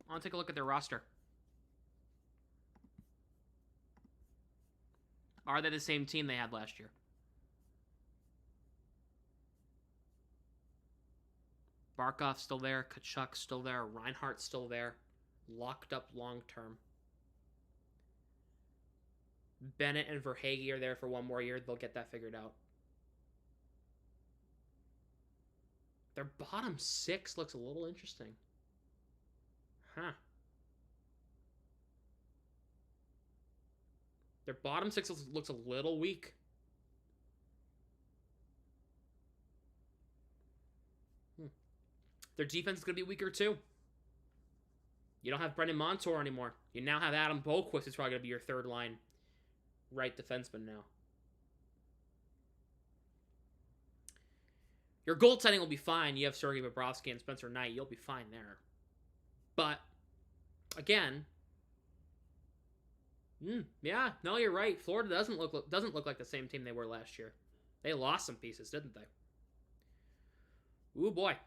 I want to take a look at their roster. Are they the same team they had last year? Barkov's still there. Kachuk's still there. Reinhardt's still there. Locked up long term. Bennett and Verhaeghe are there for one more year. They'll get that figured out. Their bottom 6 looks a little interesting. Huh. Their bottom 6 looks a little weak. Their defense is going to be weaker too. You don't have Brendan Montour anymore. You now have Adam Boqvist. It's probably going to be your third line right defenseman now. Your goaltending will be fine. You have Sergei Bobrovsky and Spencer Knight. You'll be fine there. But, again, yeah, no, you're right. Florida doesn't look like the same team they were last year. They lost some pieces, didn't they? Ooh, boy.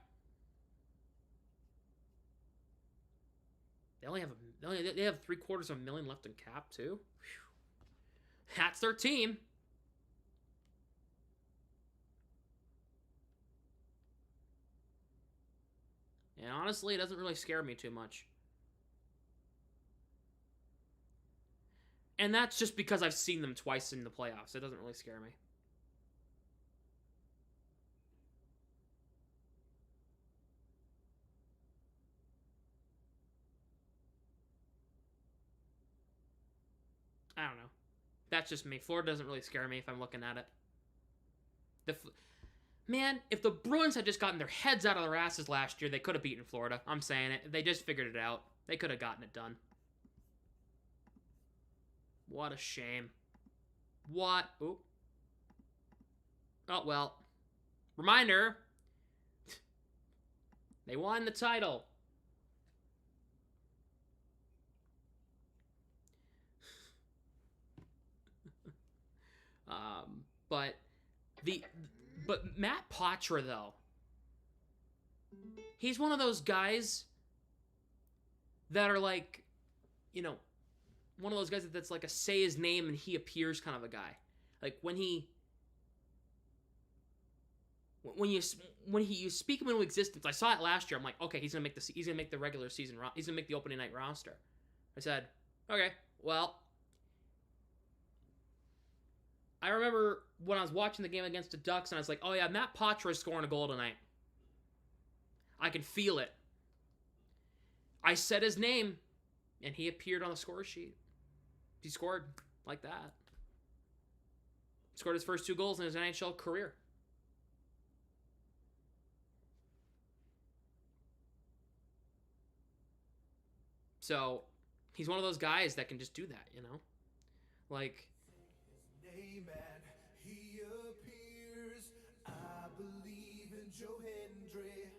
They have $750,000 left in cap too. Whew. That's their team. And honestly, it doesn't really scare me too much. And that's just because I've seen them twice in the playoffs. It doesn't really scare me. I don't know. That's just me. Florida doesn't really scare me if I'm looking at it. Man, if the Bruins had just gotten their heads out of their asses last year, they could have beaten Florida. I'm saying it. They just figured it out. They could have gotten it done. What a shame. What? Ooh. Oh, well. Reminder. They won the title. But Matt Poitras, though, he's one of those guys that are like, you know, one of those guys that's like a say his name and he appears kind of a guy. Like when you speak him into existence. I saw it last year. I'm like, okay, he's gonna make the regular season. He's gonna make the opening night roster. I said, okay, well. I remember when I was watching the game against the Ducks, and I was like, oh yeah, Matt Poitras is scoring a goal tonight. I can feel it. I said his name, and he appeared on the score sheet. He scored like that. Scored his first 2 goals in his NHL career. So, he's one of those guys that can just do that, you know? Like... He appears. I believe in Joe Hendry.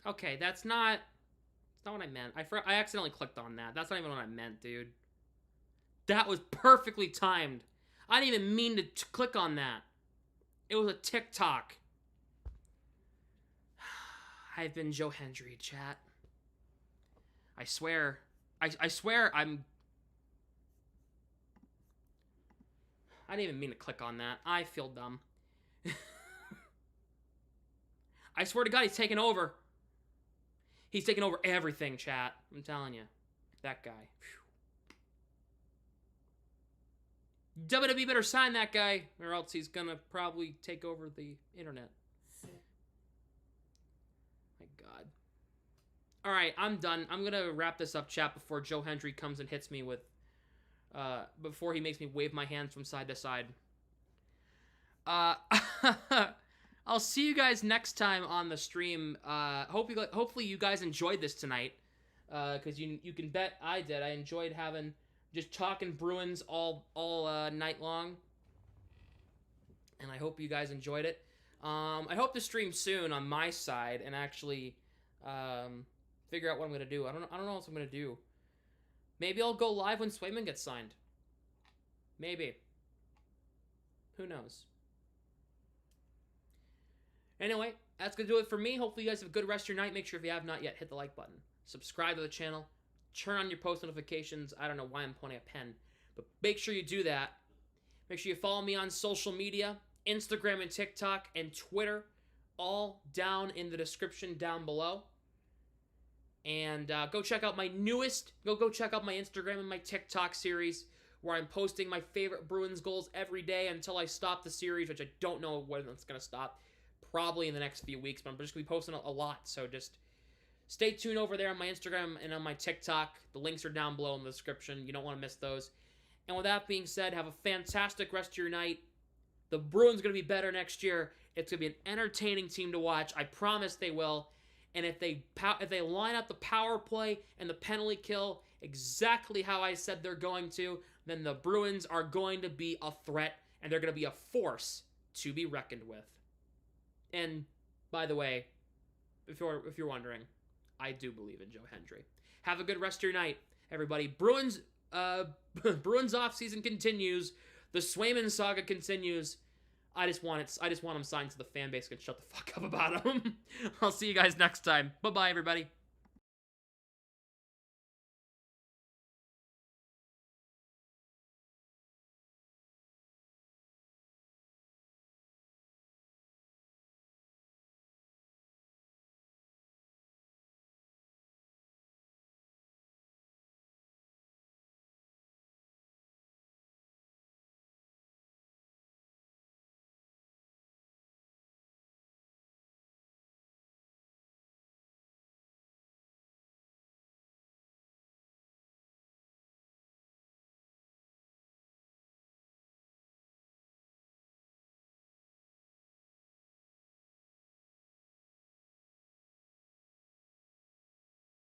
Okay, that's not what I meant. I accidentally clicked on that. That's not even what I meant, dude. That was perfectly timed. I didn't even mean to click on that. It was a TikTok. I've been Joe Hendry, chat. I swear. I swear I didn't even mean to click on that. I feel dumb. I swear to God, he's taking over. He's taking over everything, chat. I'm telling you. That guy. Whew. WWE better sign that guy, or else he's gonna probably take over the internet. My God. Alright, I'm done. I'm gonna wrap this up, chat, before Joe Hendry comes and hits me with... before he makes me wave my hands from side to side. I'll see you guys next time on the stream. Hopefully you guys enjoyed this tonight. Because you can bet I did. I enjoyed just talking Bruins all night long. And I hope you guys enjoyed it. I hope to stream soon on my side and actually figure out what I'm gonna do. I don't know what I'm gonna do. Maybe I'll go live when Swayman gets signed. Maybe. Who knows? Anyway, that's going to do it for me. Hopefully you guys have a good rest of your night. Make sure if you have not yet, hit the like button. Subscribe to the channel. Turn on your post notifications. I don't know why I'm pointing a pen. But make sure you do that. Make sure you follow me on social media. Instagram and TikTok and Twitter. All down in the description down below. And go check out my newest, go check out my Instagram and my TikTok series where I'm posting my favorite Bruins goals every day until I stop the series, which I don't know when it's going to stop. Probably in the next few weeks, but I'm just going to be posting a lot. So just stay tuned over there on my Instagram and on my TikTok. The links are down below in the description. You don't want to miss those. And with that being said, have a fantastic rest of your night. The Bruins are going to be better next year. It's going to be an entertaining team to watch. I promise they will. And if they line up the power play and the penalty kill exactly how I said they're going to, then the Bruins are going to be a threat and they're going to be a force to be reckoned with. And by the way, if you're wondering, I do believe in Joe Hendry. Have a good rest of your night, everybody. Bruins off season continues. The Swayman saga continues. I just want him signed so the fan base can shut the fuck up about him. I'll see you guys next time. Bye-bye, everybody.